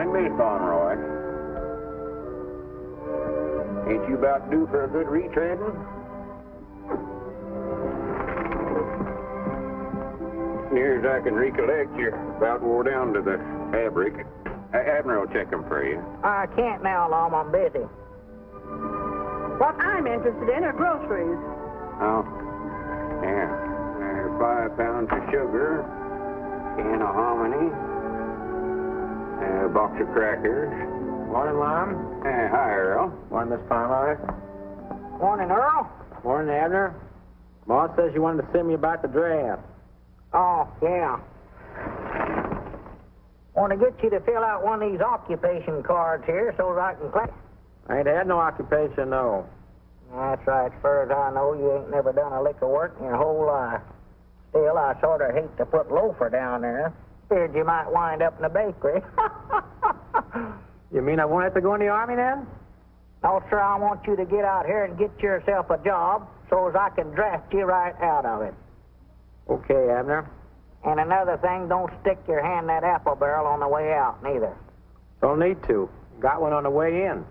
Morning, Miss Conroy. Ain't you about due for a good retreading? Near as I can recollect, you're about wore down to the fabric. Abner will check them for you. I can't now, Lum. I'm busy. What I'm interested in are groceries. Oh, yeah. 5 pounds of sugar, can of hominy, a box of crackers. Morning, Lum. Hi, Earl. Morning, Miss Pomeroy. Morning, Earl. Morning, Abner. Boss says you wanted to see me about the draft. Oh, yeah. Want to get you to fill out one of these occupation cards here so that I can claim. I ain't had no occupation, no. That's right. As far as I know, you ain't never done a lick of work in your whole life. Still, I sort of hate to put loafer down there. Feared you might wind up in a bakery. You mean I won't have to go in the Army then? No, sir, I want you to get out here and get yourself a job so as I can draft you right out of it. Okay, Abner. And another thing, don't stick your hand in that apple barrel on the way out, neither. Don't need to. Got one on the way in.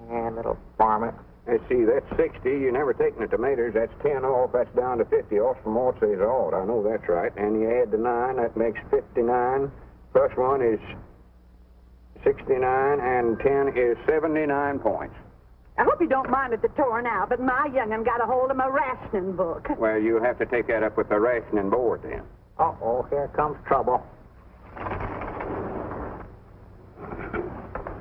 Yeah, little varmint. Let's see, that's 60. You never taken the tomatoes. That's 10 off. That's down to 50 off from what says odd. I know that's right. And you add the 9, that makes 59. Plus 1 is 69, and 10 is 79 points. I hope you don't mind it the torn out, but my young'un got a hold of my rationing book. Well, you'll have to take that up with the rationing board then. Uh-oh, here comes trouble.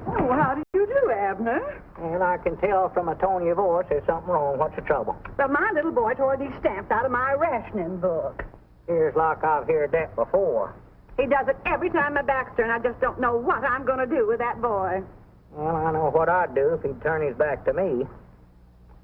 Oh, how do you do, Abner? And I can tell from a tone of your voice there's something wrong. What's the trouble? Well, my little boy tore these stamps out of my rationing book. Here's like I've heard that before. He does it every time my back's turned. I just don't know what I'm going to do with that boy. Well, I know what I'd do if he'd turn his back to me.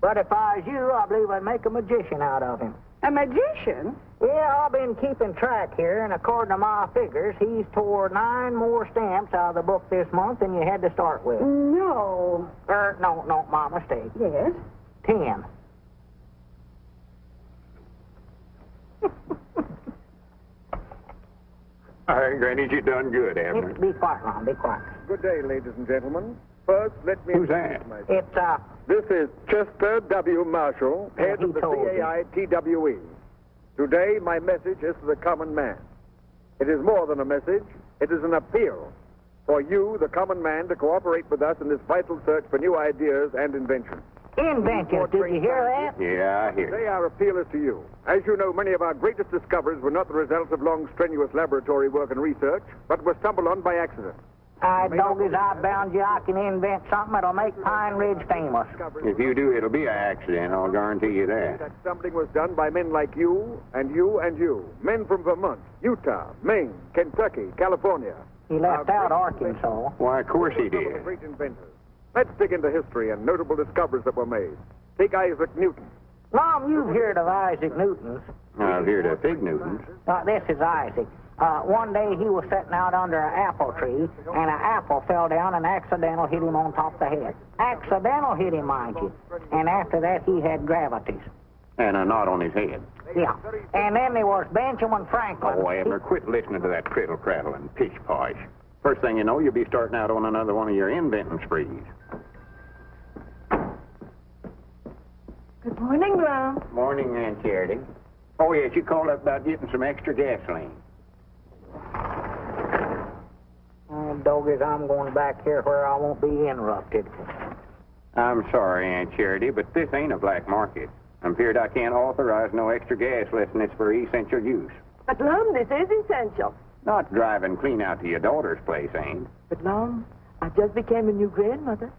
But if I was you, I believe I'd make a magician out of him. A magician? Yeah, I've been keeping track here, and according to my figures, he's tore 9 more stamps out of the book this month than you had to start with. No. No, my mistake. Yes? 10. All right, Granny, you done good, Abner. Be quiet, Ron, be quiet. Good day, ladies and gentlemen. First, let me Who's introduce that? myself. It's, This is Chester W. Marshall, head he of the told you. CAI-TWE. Today, my message is to the common man. It is more than a message. It is an appeal for you, the common man, to cooperate with us in this vital search for new ideas and inventions. inventions. Did you hear that? Yeah, I hear Today, you. our appeal is to you. As you know, many of our greatest discoveries were not the results of long, strenuous laboratory work and research, but were stumbled on by accident. Doggies, I bound you I can invent something that'll make Pine Ridge famous. If you do, it'll be an accident, I'll guarantee you that. That stumbling was done by men like you, and you, and you. Men from Vermont, Utah, Maine, Kentucky, California. He left Our out great Arkansas. Why, of course he Some of the did. great inventors. Let's dig into history and notable discoveries that were made. Take Isaac Newton. Mom, you've heard of Isaac Newton's. I've heard of Pig Newtons. This is Isaac. One day he was sitting out under an apple tree, and an apple fell down and accidental hit him on top of the head. Accidental hit him, mind you. And after that, he had gravities. And a knot on his head. Yeah. And then there was Benjamin Franklin. Oh, Abner, quit listening to that criddle craddle and pish posh. First thing you know, you'll be starting out on another one of your inventing sprees. Good morning, Ron. Morning, Aunt Charity. Oh, yes, you called up about getting some extra gasoline. Doggies, I'm going back here where I won't be interrupted. I'm sorry, Aunt Charity, but this ain't a black market. I'm feared I can't authorize no extra gas unless it's for essential use. But, Lum, this is essential. Not driving clean out to your daughter's place, ain't. But, Lum, I just became a new grandmother.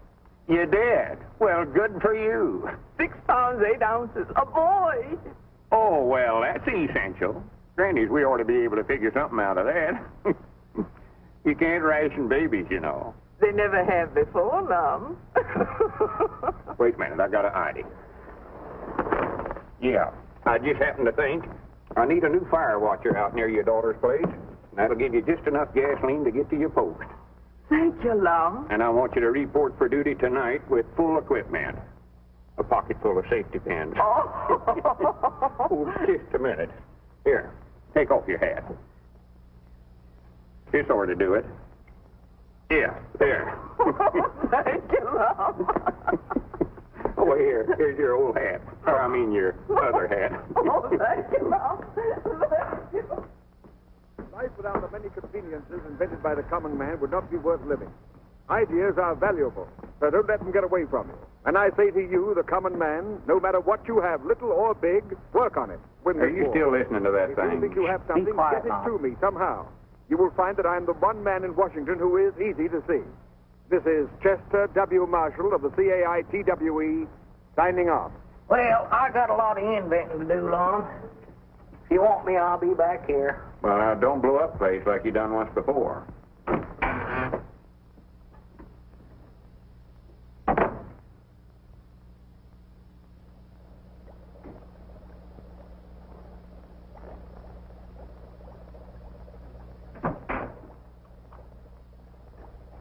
You did? Well, good for you. 6 pounds, 8 ounces. A boy. Oh, well, that's essential. Grannies, we ought to be able to figure something out of that. You can't ration babies, you know. They never have before, Lum. Wait a minute, I got an idea. Yeah, I just happened to think I need a new fire watcher out near your daughter's place. That'll give you just enough gasoline to get to your post. Thank you, Lum. And I want you to report for duty tonight with full equipment. A pocket full of safety pins. Oh, just a minute. Here, take off your hat. This ought to do it. Yeah, there. Thank you, Lum. Oh, here's your old hat. Or, I mean, your other hat. Oh, thank you, Lum. Thank you. Life without the many conveniences invented by the common man would not be worth living. Ideas are valuable, so don't let them get away from you. And I say to you, the common man, no matter what you have, little or big, work on it. Win Are this you war. still listening to that If thing? you think you have something, quiet get it now. to me somehow. You will find that I'm the one man in Washington who is easy to see. This is Chester W. Marshall of the CAITWE, signing off. Well, I got a lot of inventing to do, Lum. If you want me, I'll be back here. Well, now, don't blow up the place like you done once before.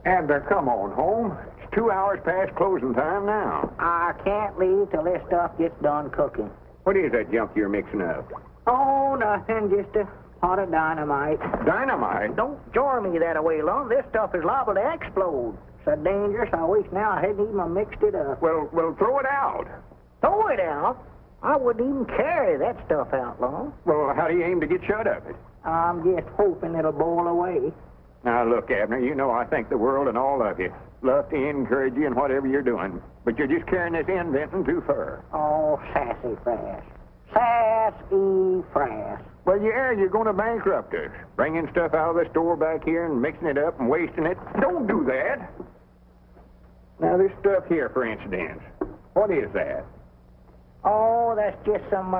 Abner, come on home. It's 2 hours past closing time now. I can't leave till this stuff gets done cooking. What is that junk you're mixing up? Oh, nothing, just a pot of dynamite. Dynamite? Don't jar me that away, Lum. This stuff is liable to explode. So dangerous, I wish now I hadn't even mixed it up. Well, throw it out. Throw it out? I wouldn't even carry that stuff out, Lum. Well, how do you aim to get shut of it? I'm just hoping it'll boil away. Now, look, Abner, you know I think the world and all of you love to encourage you in whatever you're doing, but you're just carrying this inventing too far. Oh, sassy frass. Sassy frass. Well, you're going to bankrupt us. Bringing stuff out of the store back here and mixing it up and wasting it. Don't do that. Now, this stuff here, for instance, what is that? Oh, that's just some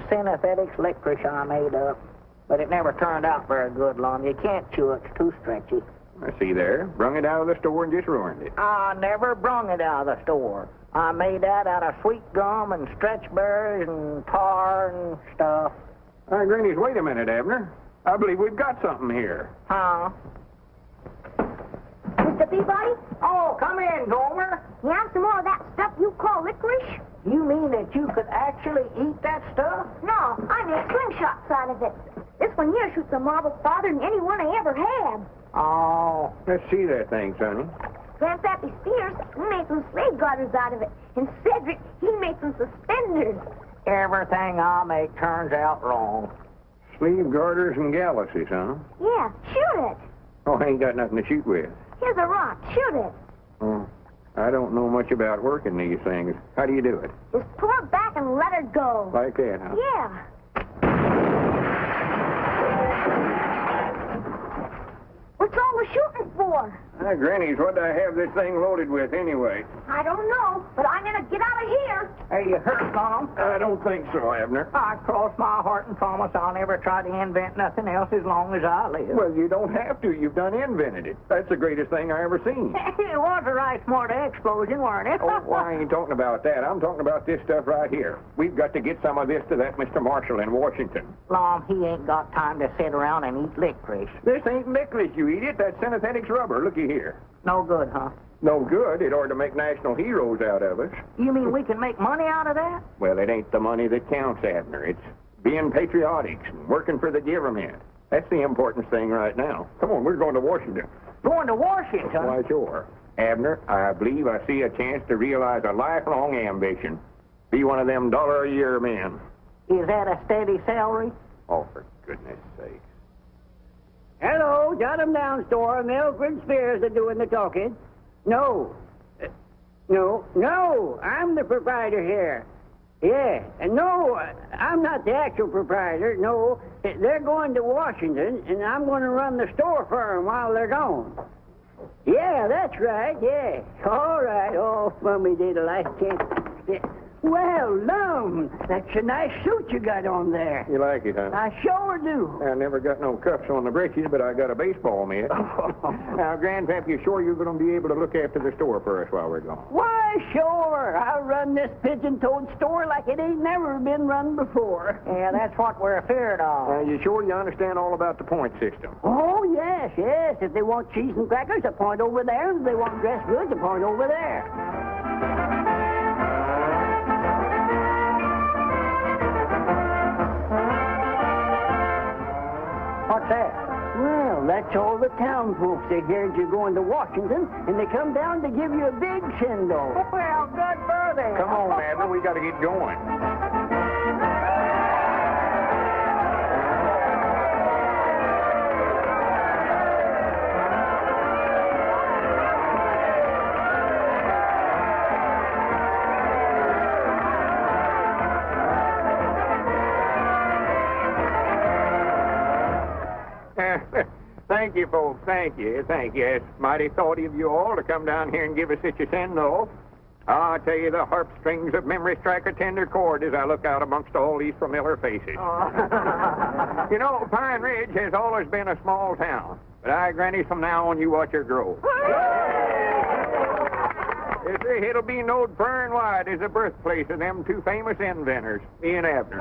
synthetic licorice I made up. But it never turned out very good, Lum. You can't chew it. It's too stretchy. I see there. Brung it out of the store and just ruined it. I never brung it out of the store. I made that out of sweet gum and stretch berries and tar and stuff. Grannies, wait a minute, Abner. I believe we've got something here. Huh? Mr. Peabody, Oh, come in, Gomer. you have some more of that stuff you call licorice? You mean that you could actually eat that stuff? No, I made slingshots out of it. This one here shoots a marble farther than any one I ever had. Oh, Let's see that thing, Sonny. Grandpappy Spears, he made some slave garters out of it. And Cedric, he made some suspenders. everything I make turns out wrong. Sleeve garters and galaxies, huh? Yeah, shoot it. Oh, I ain't got nothing to shoot with. Here's a rock. Shoot it. Oh, I don't know much about working these things. How do you do it? Just pull it back and let her go. Like that, huh? Yeah. What's all the shooting for? Grannies, what do I have this thing loaded with anyway? I don't know, but I'm gonna get out of here. Are you hurt, Lum? I don't think so, Abner. I cross my heart and promise I'll never try to invent nothing else as long as I live. Well, you don't have to. You've done invented it. That's the greatest thing I ever seen. It was a right smart explosion, weren't it? Oh, well, I ain't talking about that. I'm talking about this stuff right here. We've got to get some of this to that Mr. Marshall in Washington. Lum, he ain't got time to sit around and eat licorice. This ain't licorice, you eat it. That's synthetic rubber. Looky here. No good, huh? No good. It ought to make national heroes out of us. You mean we can make money out of that? Well, it ain't the money that counts, Abner. It's being patriotic and working for the government. That's the important thing right now. Come on, we're going to Washington. Going to Washington? Why, sure. Abner, I believe I see a chance to realize a lifelong ambition. Be one of them $1-a-year men. Is that a steady salary? Oh, for goodness sake. Hello, jot 'em down, store. Milford Spears are doing the talking. No. No, I'm the proprietor here. Yeah, and no, I'm not the actual proprietor. No, they're going to Washington, and I'm going to run the store for 'em while they're gone. Yeah, that's right, yeah. All right, oh, mummy diddle, I can't... Well, Lum, that's a nice suit you got on there. You like it, huh? I sure do. I never got no cuffs on the breeches, but I got a baseball mitt. Now, Grandpap, you sure you're going to be able to look after the store for us while we're gone? Why, sure. I'll run this pigeon-toed store like it ain't never been run before. Yeah, that's what we're afeard of. You sure you understand all about the point system? Oh, yes. If they want cheese and crackers, a point over there. If they want dressed goods, a point over there. What's that? Well, that's all the town folks. They heard you're going to Washington, and they come down to give you a big send-off. Well, good for them. Come on, Abner, we got to get going. Thank you, folks. Thank you. Thank you. It's mighty thoughtful of you all to come down here and give us such a send-off. I tell you, the harp strings of memory strike a tender chord as I look out amongst all these familiar faces. You know, Pine Ridge has always been a small town, but I granny from now on you watch her grow. It'll be knowed far and wide as the birthplace of them two famous inventors, me and Abner.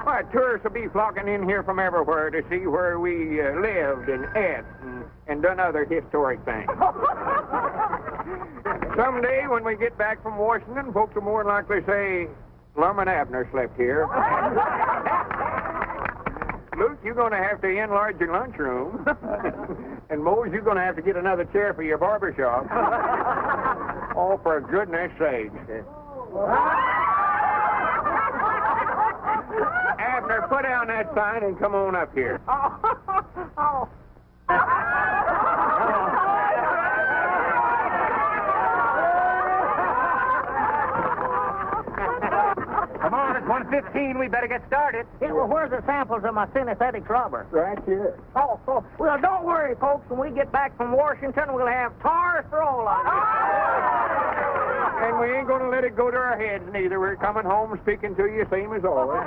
Why, tourists will be flocking in here from everywhere to see where we lived and ate and done other historic things. Someday, when we get back from Washington, folks will more than likely say, Lum and Abner slept here. Luke, you're going to have to enlarge your lunchroom. And Mose, you're going to have to get another chair for your barber shop. Oh, for goodness sake. Abner, put down that sign and come on up here. Oh. Come on, it's 1:15. We better get started. Yeah, well, where's the samples of my synesthetic rubber? Right here. Oh, well, don't worry, folks. When we get back from Washington, we'll have tars for all of you. And we ain't going to let it go to our heads neither. We're coming home speaking to you same as always.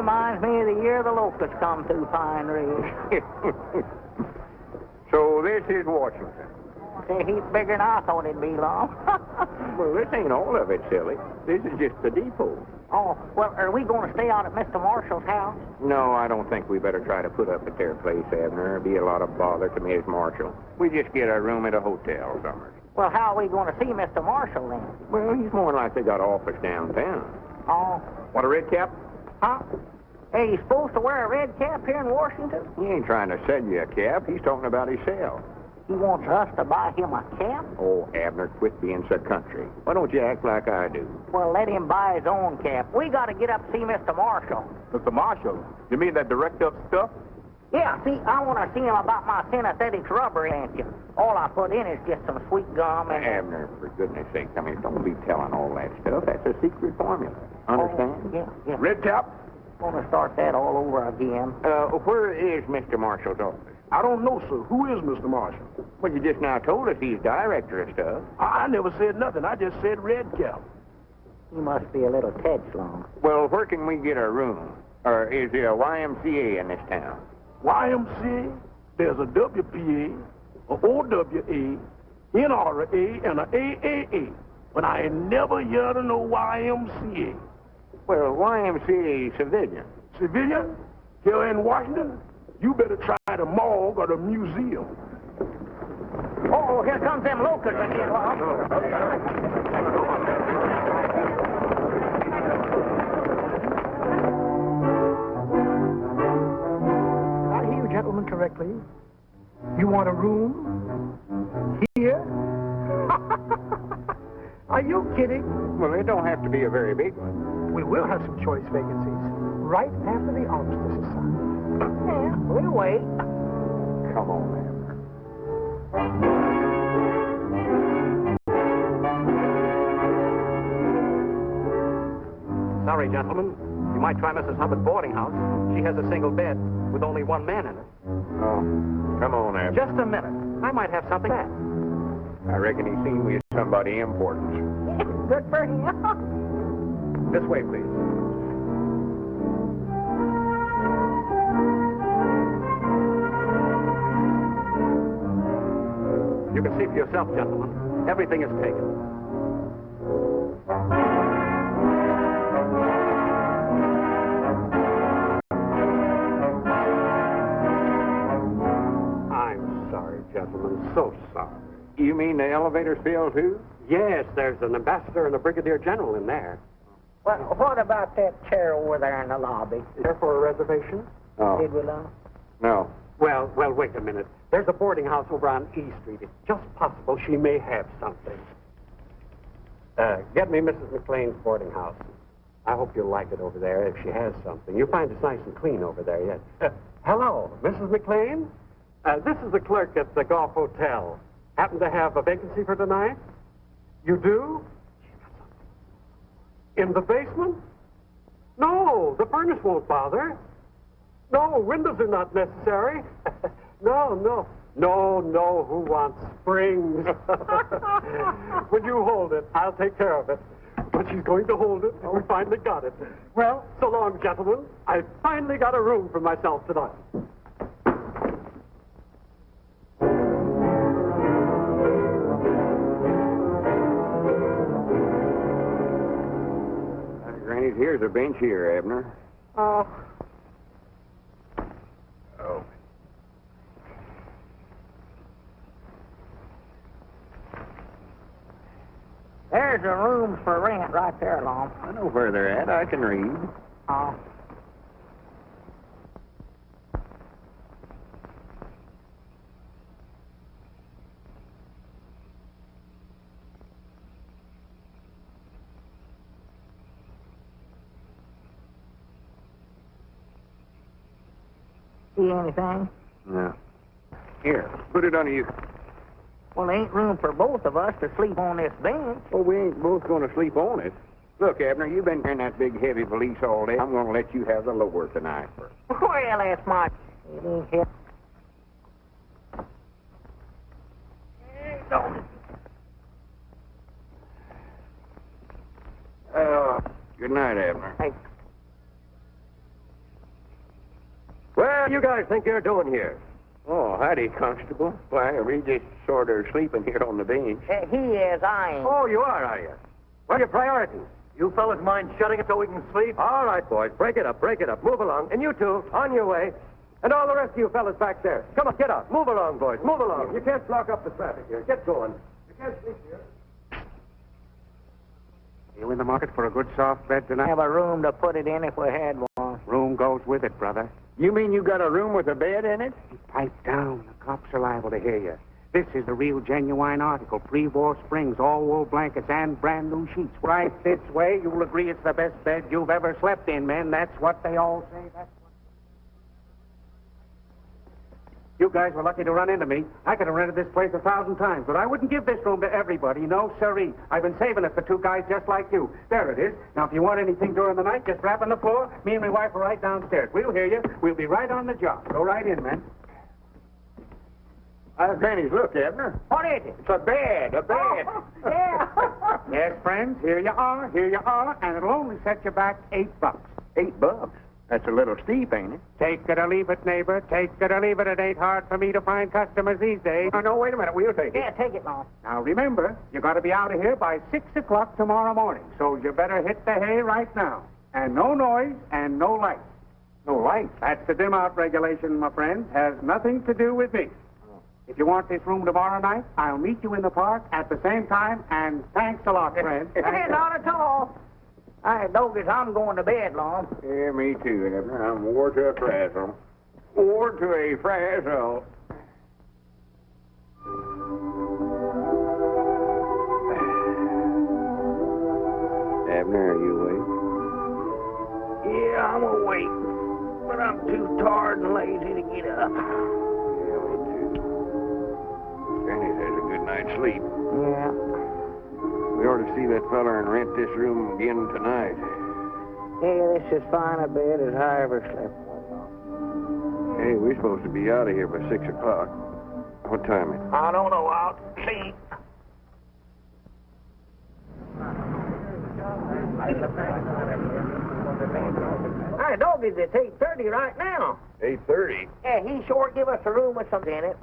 Reminds me of the year the locusts come through Pine Ridge. So this is Washington. Say, he's bigger than I thought it'd be, Long. Well, this ain't all of it, silly. This is just the depot. Oh, well, are we going to stay out at Mr. Marshall's house? No, I don't think we better try to put up at their place, Abner. It'd be a lot of bother to Miss Marshall. We just get a room at a hotel somewhere. Well, how are we going to see Mr. Marshall then? Well, he's more than likely got an office downtown. Oh, Want a red cap? huh? Hey, he's supposed to wear a red cap here in Washington? He ain't trying to sell you a cap. He's talking about himself. He wants us to buy him a cap? Oh, Abner, quit being so country. Why don't you act like I do? Well, let him buy his own cap. We got to get up to see Mr. Marshall. Mr. Marshall, you mean that director of stuff? Yeah, see, I want to see him about my synesthetics rubber invention. All I put in is just some sweet gum and... Abner, for goodness sake, I mean, don't be telling all that stuff. That's a secret formula. Understand? Oh, yeah. Red cap? Want to start that all over again. Where is Mr. Marshall's office? I don't know, sir. Who is Mr. Marshall? Well, you just now told us he's director of stuff. I never said nothing. I just said red cap. He must be a little touch long. Well, where can we get a room? Or is there a YMCA in this town? YMCA, there's a WPA, a OWA, NRA, and a AAA. But I ain't never heard of no YMCA. Well, YMCA is civilian. Civilian? Here in Washington? You better try the morgue or the museum. Oh, here comes them locusts again, Long. I hear you, gentlemen, correctly. You want a room? Here? Are you kidding? Well, it don't have to be a very big one. We will have some choice vacancies right after the armistice is signed. Yeah, we'll wait. Come on, man. Sorry, gentlemen. You might try Mrs. Hubbard's boarding house. She has a single bed with only one man in it. Oh, come on, Abner. Just a minute. I might have something back. I reckon he's seen we somebody important. Good for him. This way, please. You can see for yourself, gentlemen. Everything is taken. I'm sorry, gentlemen. So sorry. You mean the elevator's filled, too? Yes, there's an ambassador and a brigadier general in there. Well, what about that chair over there in the lobby? Is there for a reservation? Oh. Did we learn? No. Well, wait a minute. There's a boarding house over on E Street. It's just possible she may have something. Get me Mrs. McLean's boarding house. I hope you'll like it over there if she has something. You'll find it's nice and clean over there, yes. Hello, Mrs. McLean? This is the clerk at the Golf Hotel. Happen to have a vacancy for tonight? You do? In the basement? No, the furnace won't bother. No, windows are not necessary. No, who wants springs? When you hold it, I'll take care of it. But she's going to hold it, and we finally got it. Well, so long, gentlemen. I've finally got a room for myself tonight. Granny, here's a bench here, Abner. Oh. Oh. There's a room for rent right there, Lon. I know where they're at. I can read. Oh. See anything? No. Here, put it under you. Well, there ain't room for both of us to sleep on this bench. Well, we ain't both going to sleep on it. Look, Abner, you've been carrying that big, heavy valise all day. I'm going to let you have the lower tonight. Well, that's my... It ain't here. Good night, Abner. Hey. What do you guys think you're doing here? Oh, howdy, Constable. Why, we just sort of sleeping here on the bench. He is, I ain't. Oh, you are you? What are your priorities? You fellas mind shutting it so we can sleep? All right, boys, break it up. Move along. And you two, on your way. And all the rest of you fellas back there. Come on, get out. Move along, boys. Move along. You can't block up the traffic here. Get going. You can't sleep here. You in the market for a good soft bed tonight? Have a room to put it in if we had one. Room goes with it, brother. You mean you got a room with a bed in it? Pipe down. The cops are liable to hear you. This is the real genuine article. Pre-war springs, all wool blankets, and brand new sheets. Right this way, you'll agree it's the best bed you've ever slept in, men. That's what they all say. You guys were lucky to run into me. I could have rented this place 1,000 times, but I wouldn't give this room to everybody. No, sirree. I've been saving it for two guys just like you. There it is. Now, if you want anything during the night, just rap on the floor. Me and my wife are right downstairs. We'll hear you. We'll be right on the job. Go right in, men. Granny's, look, Abner. What is it? It's a bed, a bed. Oh, yeah. Yes, friends, here you are, and it'll only set you back $8. $8? That's a little steep, ain't it? Take it or leave it, neighbor. Take it or leave it. It ain't hard for me to find customers these days. Oh, no, wait a minute. We'll take it. Yeah, take it, Lon. Now, remember, you got to be out of here by 6 o'clock tomorrow morning, so you better hit the hay right now. And no noise and no light. No light. That's the dim-out regulation, my friend. Has nothing to do with me. If you want this room tomorrow night, I'll meet you in the park at the same time, and thanks a lot, friend. Not at all. I notice I'm going to bed, Lon. Yeah, me too, Abner. I'm wore to a frazzle. Wore to a frazzle. Abner, are you awake? Yeah, I'm awake. But I'm too tired and lazy to get up. Yeah, me too. Granny has a good night's sleep. Yeah. We ought to see that fella and rent this room again tonight. Yeah, this is fine a bed as I ever slept. Hey, we're supposed to be out of here by 6 o'clock. What time is it? I don't know. I'll see. Hey, dog, it's 8:30 right now. 8:30. Yeah, he sure give us a room with something in it.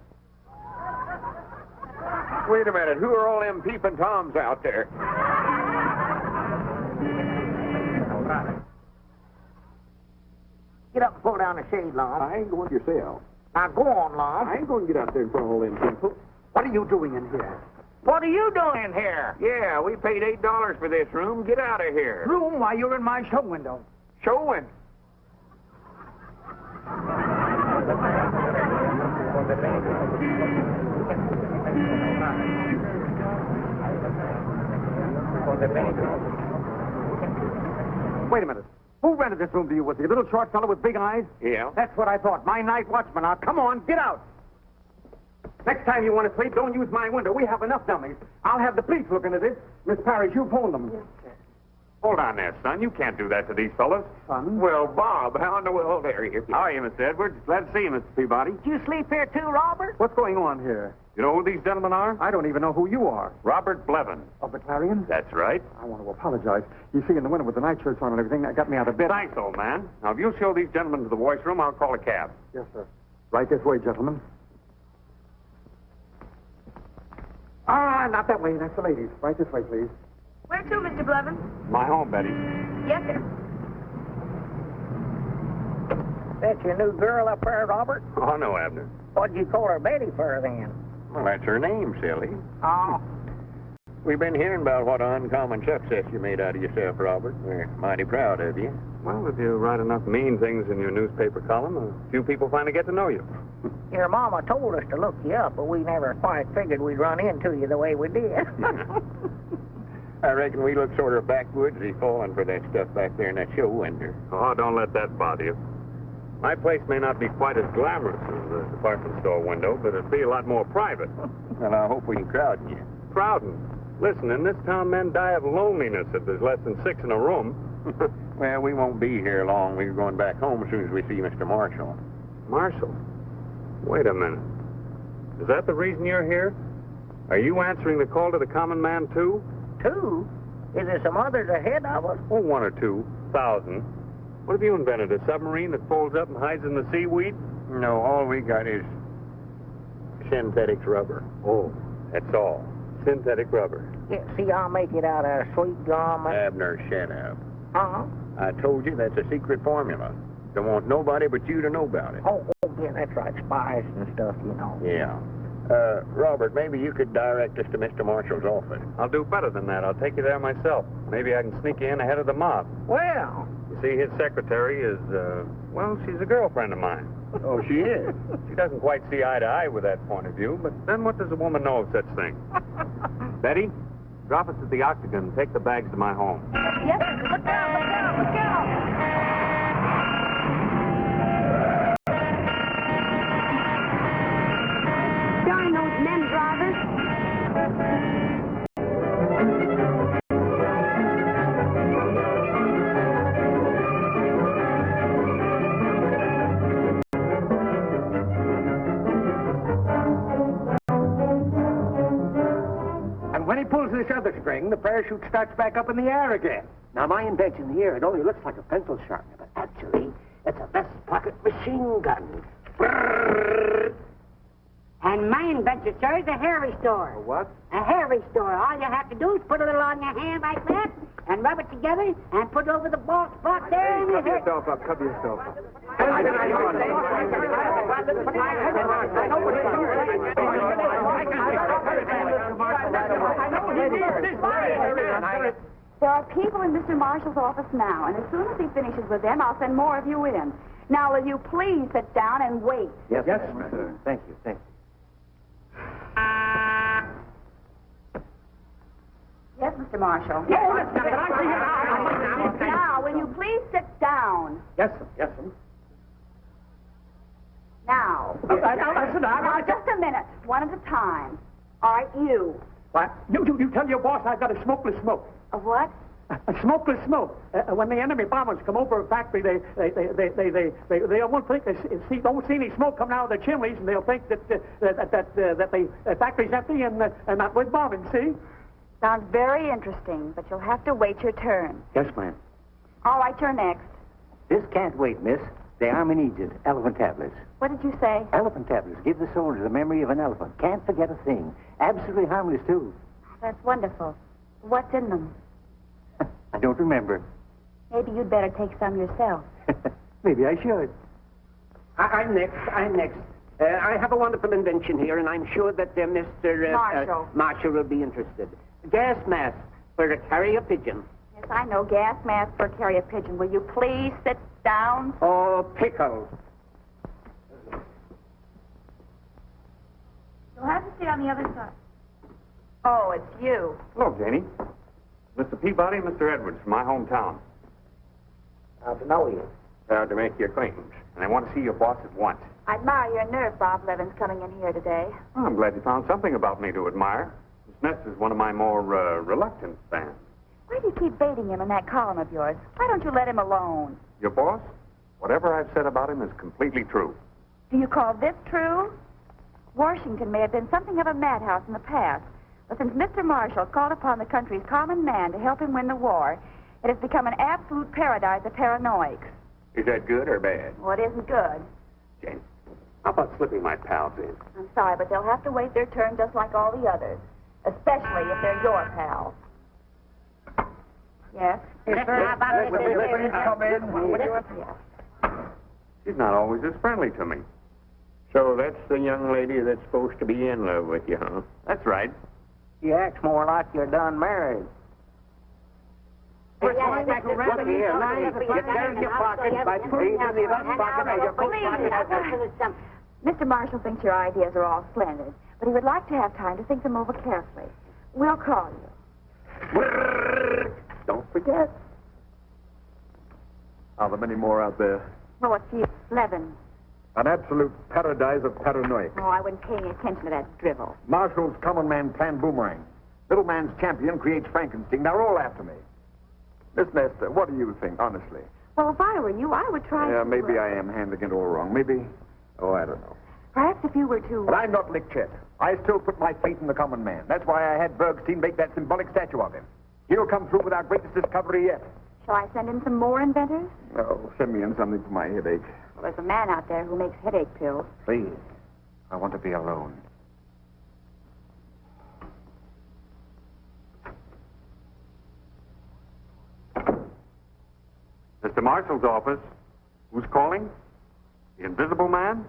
Wait a minute. Who are all them peeping toms out there? Get up and pull down the shade, Lum. I ain't going yourself. Now go on, Lum. I ain't going to get out there in front of all them people. What are you doing in here? What are you doing in here? Yeah, we paid $8 for this room. Get out of here. Room while you're in my show window. Showing. Wait a minute. Who rented this room to you? Was he a little short fellow with big eyes? Yeah. That's what I thought. My night watchman. Now, come on, get out. Next time you want to sleep, don't use my window. We have enough dummies. I'll have the police look into this. Miss Parrish, you phone them. Hold on there, son. You can't do that to these fellas. Son? Well, Bob, how in the world are you? How are you, Mr. Edwards? Glad to see you, Mr. Peabody. Did you sleep here too, Robert? What's going on here? You know who these gentlemen are? I don't even know who you are. Robert Blevins. Of the Clarion? That's right. I want to apologize. You see, in the winter with the nightshirts on and everything, that got me out of bed. Thanks, old man. Now, if you'll show these gentlemen to the washroom, I'll call a cab. Yes, sir. Right this way, gentlemen. Ah, not that way. That's the ladies. Right this way, please. Where to, Mr. Blevins? My home, Betty. Yes, sir. That's your new girl up there, Robert? Oh, no, Abner. What'd you call her Betty for, then? Well, that's her name, silly. Oh, We've been hearing about what uncommon success you made out of yourself, Robert. We're mighty proud of you. Well, if you write enough mean things in your newspaper column, a few people finally get to know you. your mama told us to look you up, but we never quite figured we'd run into you the way we did. I reckon we look sort of backwoodsy falling for that stuff back there in that show window. Oh, don't let that bother you. My place may not be quite as glamorous as the department store window, but it'll be a lot more private. Well, I hope we can crowd you. Crowding? Listen, in this town, men die of loneliness if there's less than 6 in a room. Well, we won't be here long. We're going back home as soon as we see Mr. Marshall. Marshall? Wait a minute. Is that the reason you're here? Are you answering the call to the common man, too? 2? Is there some others ahead of us? Oh, 1 or 2,000. What have you invented, a submarine that folds up and hides in the seaweed? No, all we got is synthetic rubber. Oh, that's all. Synthetic rubber. Yeah, see, I'll make it out of sweet gum and... Abner, shut up. Uh-huh. I told you that's a secret formula. Don't want nobody but you to know about it. Oh, yeah, that's right. Spies and stuff, you know. Yeah. Robert, maybe you could direct us to Mr. Marshall's office. I'll do better than that. I'll take you there myself. Maybe I can sneak you in ahead of the mob. Well... You see, his secretary is, well, she's a girlfriend of mine. Oh, she is? She doesn't quite see eye to eye with that point of view, but then what does a woman know of such things? Betty, drop us at the Octagon and take the bags to my home. Yes, sir. Look out, look out, look out. Darn those men drivers. And when he pulls this other string, the parachute starts back up in the air again. Now, my invention here, it only looks like a pencil sharpener, but actually, it's a vest pocket machine gun. Brrrr. And my invention, sir, is a hair restorer. A what? A hair restorer. All you have to do is put a little on your hand like that, and rub it together, and put it over the bald spot there, and Cover your hair... yourself up, cover yourself up. There are people in Mr. Marshall's office now, and as soon as he finishes with them, I'll send more of you in. Now, will you please sit down and wait? Yes, sir. Thank you, thank you. Yes, Mr. Marshall. Now, will you please sit down? Yes, sir. Yes, sir. Now. Now, just a minute, one at a time. All right, you. What? You tell your boss I've got a smokeless smoke. A what? A smokeless smoke. When the enemy bombers come over a factory, they won't think don't see any smoke coming out of the chimneys, and they'll think that the factory's empty and not with bombing. See? Sounds very interesting, but you'll have to wait your turn. Yes, ma'am. All right, you're next. This can't wait, miss. The Army needs it. Elephant tablets. What did you say? Elephant tablets. Give the soldier the memory of an elephant. Can't forget a thing. Absolutely harmless, too. That's wonderful. What's in them? I don't remember. Maybe you'd better take some yourself. Maybe I should. I'm next. I have a wonderful invention here, and I'm sure that Mr. Marshall. Marshall will be interested. Gas mask for to carry a pigeon. Yes, I know. Gas mask for carry a pigeon. Will you please sit down? Oh, pickle. You'll have to sit on the other side. Oh, it's you. Hello, Janie. Mr. Peabody and Mr. Edwards from my hometown. How to know you? Proud to make your acquaintance. And I want to see your boss at once. I admire your nerve, Bob Levin's coming in here today. Well, I'm glad you found something about me to admire. Miss Ness is one of my more reluctant fans. Why do you keep baiting him in that column of yours? Why don't you let him alone? Your boss? Whatever I've said about him is completely true. Do you call this true? Washington may have been something of a madhouse in the past, but since Mr. Marshall called upon the country's common man to help him win the war, it has become an absolute paradise of paranoics. Is that good or bad? Well, it isn't good. Jane, how about slipping my pals in? I'm sorry, but they'll have to wait their turn just like all the others, especially if they're your pals. Yes? Come in. She's not always as friendly to me. So that's the young lady that's supposed to be in love with you, huh? That's right. You act more like you're done married. Look here, now you get down in your pocket by putting it in the left pocket of your coat pocket. Mr. Marshall thinks your ideas are all splendid, but he would like to have time to think them over carefully. We'll call you. Don't forget. Are there many more out there? Oh, it's you, Levin. An absolute paradise of paranoia. Oh, I wouldn't pay any attention to that drivel. Marshall's common man plan boomerang. Little man's champion creates Frankenstein. They're all after me. Miss Nestor, what do you think, honestly? Well, if I were you, I would try Yeah, to... maybe I am handling it all wrong. Maybe... Oh, I don't know. Perhaps if you were to... But I'm not Lickchet. I still put my faith in the common man. That's why I had Bergstein make that symbolic statue of him. He'll come through with our greatest discovery yet. Shall I send in some more inventors? Oh, send me in something for my headache. Well, there's a man out there who makes headache pills. Please. I want to be alone. Mr. Marshall's office. Who's calling? The Invisible Man?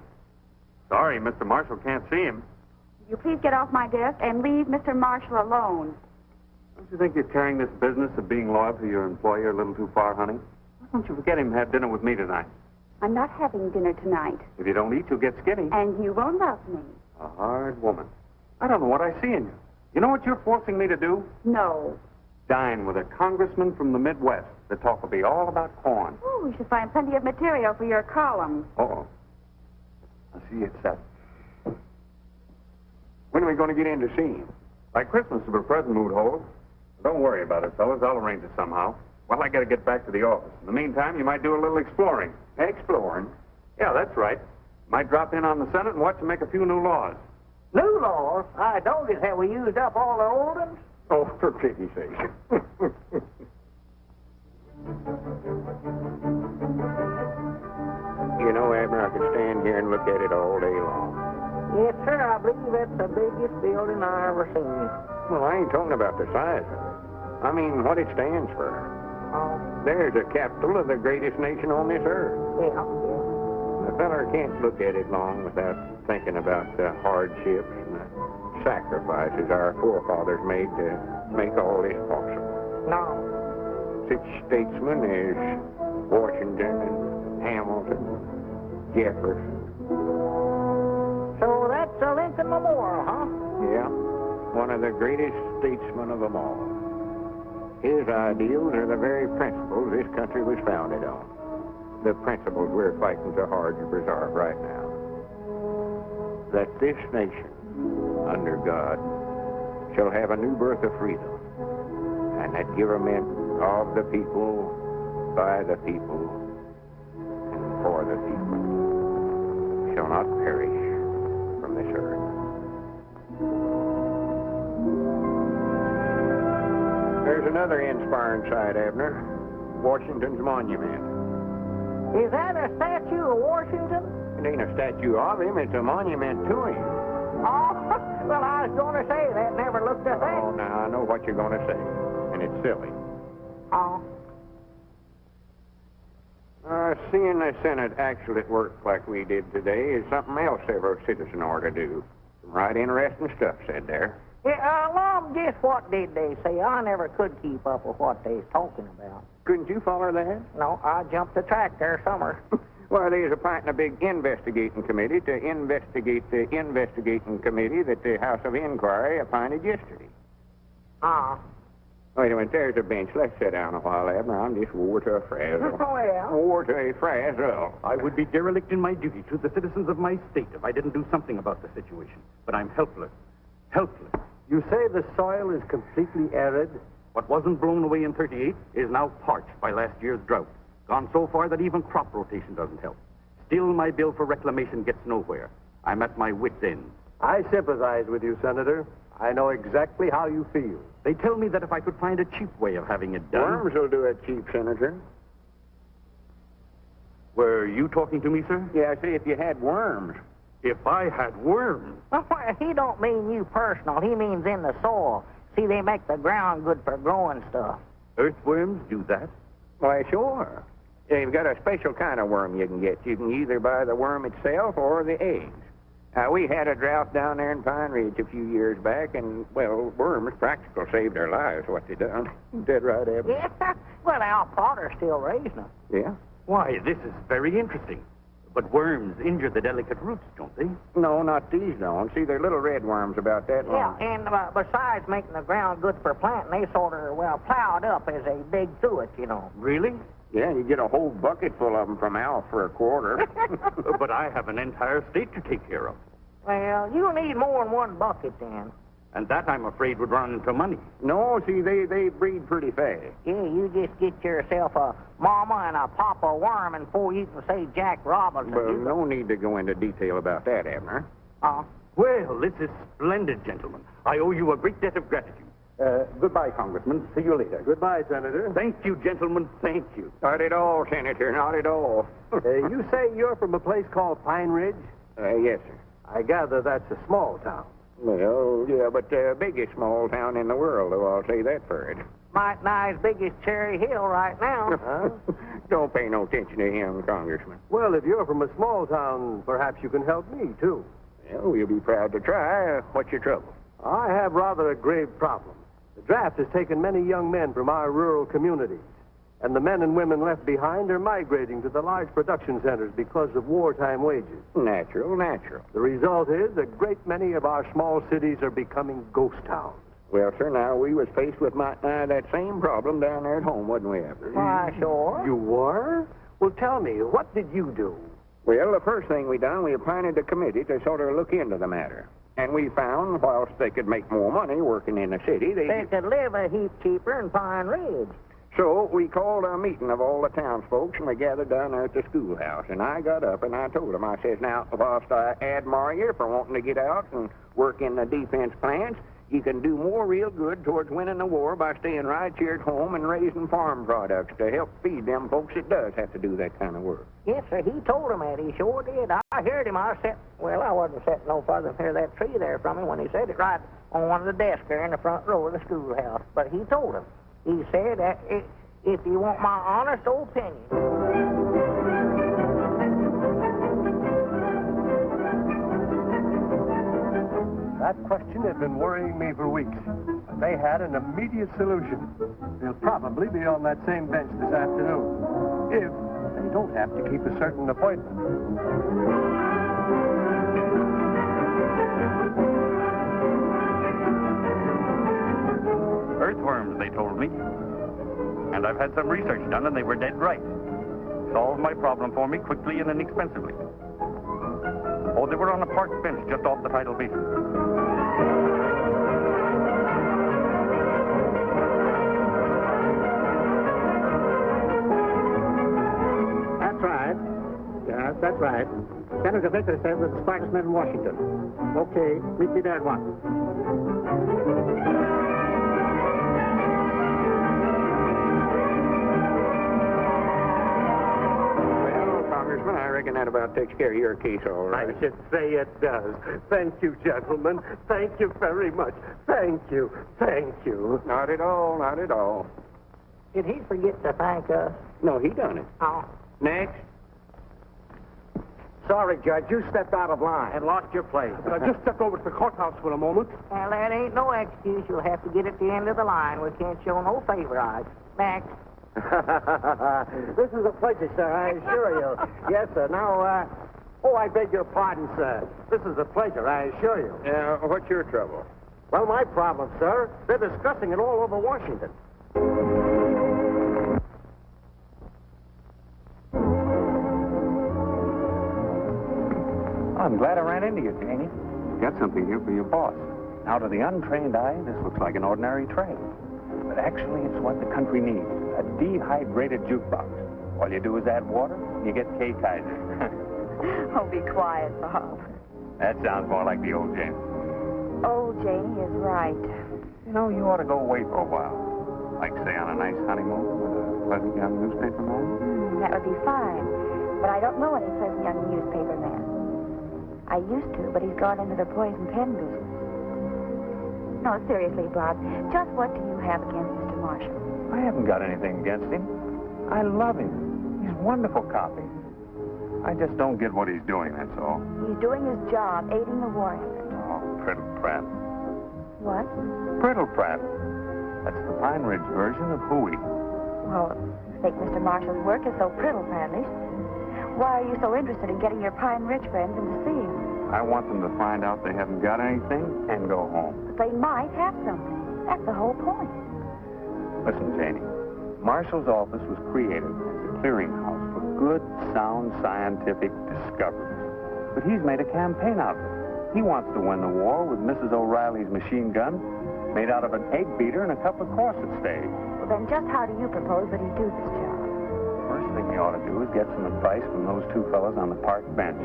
Sorry, Mr. Marshall can't see him. Will you please get off my desk and leave Mr. Marshall alone? Don't you think you're carrying this business of being loyal to your employer a little too far, honey? Why don't you forget him and have dinner with me tonight? I'm not having dinner tonight, If you don't eat, you'll get skinny. and you won't love me. A hard woman. I don't know what I see in you. You know what you're forcing me to do? No. Dine with a congressman from the Midwest. The talk will be all about corn. Oh, we should find plenty of material for your column. Uh-oh. I see it's that. When are we going to get in to see him? By Christmas, if a present mood holds. Don't worry about it, fellas. I'll arrange it somehow. Well, I got to get back to the office. In the meantime, you might do a little exploring. Exploring? Yeah, that's right. Might drop in on the Senate and watch them make a few new laws. New laws? I noticed that we used up all the old ones. Oh, for pity's sake. You know, Abner, I could stand here and look at it all day long. Yes, sir, I believe that's the biggest building I ever seen. Well, I ain't talking about the size of it. I mean, what it stands for. Oh, There's a capital of the greatest nation on this earth. yeah. A feller can't look at it long without thinking about the hardships and the sacrifices our forefathers made to make all this possible. No. Such statesmen as Washington and Hamilton, Jefferson. So that's a Lincoln Memorial, huh? Yeah, one of the greatest statesmen of them all. His ideals are the very principles this country was founded on. The principles we're fighting so hard to preserve right now. That this nation, under God, shall have a new birth of freedom, and that government of the people, by the people, and for the people, shall not perish from this earth. There's another inspiring sight, Abner. Washington's monument. Is that a statue of Washington? It ain't a statue of him, it's a monument to him. Oh, well, I was going to say that. Never looked at that. Oh, now I know what you're going to say, and it's silly. Oh. Seeing the Senate actually at work like we did today is something else every citizen ought to do. Some right interesting stuff said there. Yeah, Lom, guess what did they say? I never could keep up with what they was talking about. Couldn't you follow that? No, I jumped the track there summer. Well, they was appointing a big investigating committee to investigate the investigating committee that the House of Inquiry appointed yesterday. Wait a minute, there's a bench. Let's sit down a while, Abner. I'm just wore to a frazzle. Well. Wore to a frazzle. I would be derelict in my duty to the citizens of my state if I didn't do something about the situation. But I'm helpless. Helpless. You say the soil is completely arid? What wasn't blown away in 38 is now parched by last year's drought. Gone so far that even crop rotation doesn't help. Still, my bill for reclamation gets nowhere. I'm at my wit's end. I sympathize with you, Senator. I know exactly how you feel. They tell me that if I could find a cheap way of having it done... Worms will do it cheap, Senator. Were you talking to me, sir? Yeah, I say if you had worms. If I had worms? Well, he don't mean you personal. He means in the soil. See, they make the ground good for growing stuff. Earthworms do that? Why, sure. They've got a special kind of worm you can get. You can either buy the worm itself or the eggs. We had a drought down there in Pine Ridge a few years back, and, well, worms practical saved our lives, what they done. Dead right, Abner. Yeah, well, Al Potter's still raising them. Yeah? Why, this is very interesting. But worms injure the delicate roots, don't they? No, not these don't. See, they're little red worms about that long. Yeah, and besides making the ground good for planting, they sort of, well, plowed up as they dig through it, you know. Really? Yeah, you get a whole bucket full of them from Al for a quarter. But I have an entire state to take care of. Well, you'll need more than one bucket then. And that, I'm afraid, would run into money. No, see, they breed pretty fast. Yeah, you just get yourself a mama and a papa worm, and before you can say Jack Robinson. But no need to go into detail about that, Abner. Well, this is splendid, gentlemen. I owe you a great debt of gratitude. Goodbye, Congressman. See you later. Goodbye, Senator. Thank you, gentlemen. Thank you. Not at all, Senator. Not at all. You say you're from a place called Pine Ridge? Yes, sir. I gather that's a small town. Well, yeah, but the biggest small town in the world, though, I'll say that for it. Might nigh as big as Cherry Hill right now. Don't pay no attention to him, Congressman. Well, if you're from a small town, perhaps you can help me, too. Well, we'll be proud to try. What's your trouble? I have rather a grave problem. The draft has taken many young men from our rural communities, and the men and women left behind are migrating to the large production centers because of wartime wages. Natural. The result is a great many of our small cities are becoming ghost towns. Well, sir, now, we was faced with that same problem down there at home, wasn't we, Abner? Why, sure. You were? Well, tell me, what did you do? Well, the first thing we done, we appointed a committee to sort of look into the matter. And we found, whilst they could make more money working in the city, they could live a heap cheaper in Pine Ridge. So we called a meeting of all the townsfolk, and we gathered down there at the schoolhouse. And I got up and I told them, I says, now, whilst I admire you for wanting to get out and work in the defense plants, you can do more real good towards winning the war by staying right here at home and raising farm products to help feed them folks that does have to do that kind of work. Yes, sir, he told him that. He sure did. I heard him. I wasn't sitting no farther than that tree there from him when he said it, right on one of the desks there in the front row of the schoolhouse. But he told him. He said, if you want my honest opinion. That question has been worrying me for weeks. But they had an immediate solution. They'll probably be on that same bench this afternoon, if they don't have to keep a certain appointment. Earthworms, they told me. And I've had some research done, and they were dead right. Solved my problem for me quickly and inexpensively. Oh, they were on a park bench just off the tidal basin. That's right. Yes, that's right. Senator Vicker says we're the smartest men in Washington. Okay, meet me there at once. Congressman. I reckon that about takes care of your case all right. I should say it does. Thank you, gentlemen. Thank you very much. Thank you. Thank you. Not at all, not at all. Did he forget to thank us? No, he done it. Oh. Next. Sorry, Judge. You stepped out of line and lost your place. I just stepped over to the courthouse for a moment. Well, that ain't no excuse. You'll have to get at the end of the line. We can't show no favorites. Next. This is a pleasure, sir, I assure you. Yes, sir. Now, I beg your pardon, sir. This is a pleasure, I assure you. What's your trouble? Well, my problem, sir, they're discussing it all over Washington. I'm glad I ran into you, Janie. Got something here for your boss. Now, to the untrained eye, this looks like an ordinary tray. But actually, it's what the country needs. A dehydrated jukebox. All you do is add water, and you get K. Kaiser. Oh, be quiet, Bob. That sounds more like the old Janie. Old Janie is right. You know, you ought to go away for a while. Like, say, on a nice honeymoon with a pleasant young newspaper man. That would be fine. But I don't know any pleasant young newspaper man. I used to, but he's gone into the poison pen business. No, seriously, Bob, just what do you have against Mr. Marshall? I haven't got anything against him. I love him. He's wonderful copy. I just don't get what he's doing, that's all. He's doing his job, aiding the war effort. Oh, Priddle Pratt. What? Priddle Pratt. That's the Pine Ridge version of Hooey. Well, you think Mr. Marshall's work is so priddle-prattish. Why are you so interested in getting your Pine Ridge friends in to see him? I want them to find out they haven't got anything and go home. But they might have something. That's the whole point. Listen, Janie. Marshall's office was created as a clearinghouse for good, sound, scientific discoveries. But he's made a campaign out of it. He wants to win the war with Mrs. O'Reilly's machine gun made out of an egg beater and a couple of corset stays. Well, then just how do you propose that he do this job? First thing you ought to do is get some advice from those two fellows on the park bench.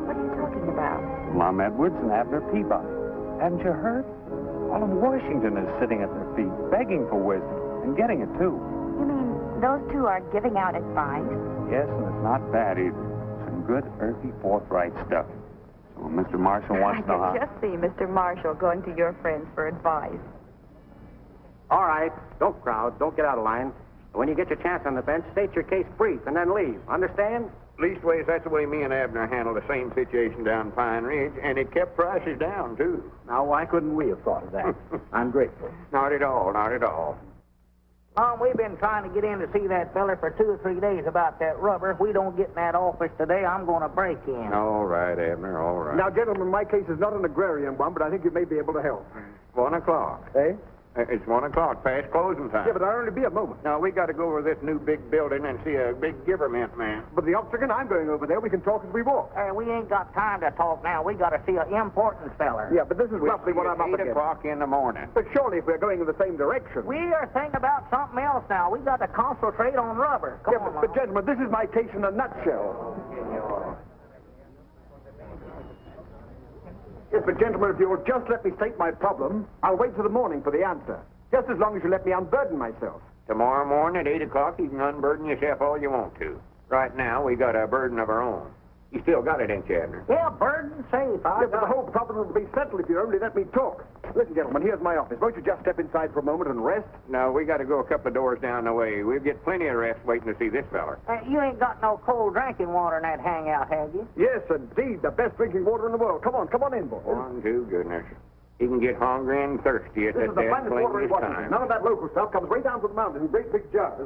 What are you talking about? Lum Edwards and Abner Peabody. Haven't you heard? All of Washington is sitting at their feet, begging for wisdom, and getting it, too. You mean those two are giving out advice? Yes, and it's not bad, either. Some good, earthy, forthright stuff. So Mr. Marshall wants to know how... I can just see Mr. Marshall going to your friends for advice. All right. Don't crowd. Don't get out of line. When you get your chance on the bench, state your case brief and then leave. Understand? Leastways, that's the way me and Abner handled the same situation down Pine Ridge, and it kept prices down, too. Now, why couldn't we have thought of that? I'm grateful. Not at all, not at all. We've been trying to get in to see that feller for 2 or 3 days about that rubber. If we don't get in that office today, I'm going to break in. All right, Abner, all right. Now, gentlemen, my case is not an agrarian one, but I think you may be able to help. 1 o'clock. Eh? It's 1 o'clock, past closing time. Yeah, but I'll only be a moment. Now, we got to go over this new big building and see a big government man. But the officer and I'm going over there. We can talk as we walk. We ain't got time to talk now. We got to see an important feller. Yeah, but this is roughly what I'm up 8 against. o'clock in the morning. But surely if we're going in the same direction. We are thinking about something else now. We got to concentrate on rubber. Come on, but gentlemen, this is my case in a nutshell. Yes, but gentlemen, if you'll just let me state my problem, I'll wait till the morning for the answer. Just as long as you let me unburden myself. Tomorrow morning at 8 o'clock, you can unburden yourself all you want to. Right now, we got a burden of our own. You still got it, ain't you, Abner? Yeah, burden safe. But the whole problem will be settled if you only let me talk. Listen, gentlemen, here's my office. Won't you just step inside for a moment and rest? No, we got to go a couple of doors down the way. We'll get plenty of rest waiting to see this feller. You ain't got no cold drinking water in that hangout, have you? Yes, indeed. The best drinking water in the world. Come on in, boys. One, two, goodness. He can get hungry and thirsty at This that is the finest water in Washington. time. None of that local stuff comes way down from the mountain in great big jugs.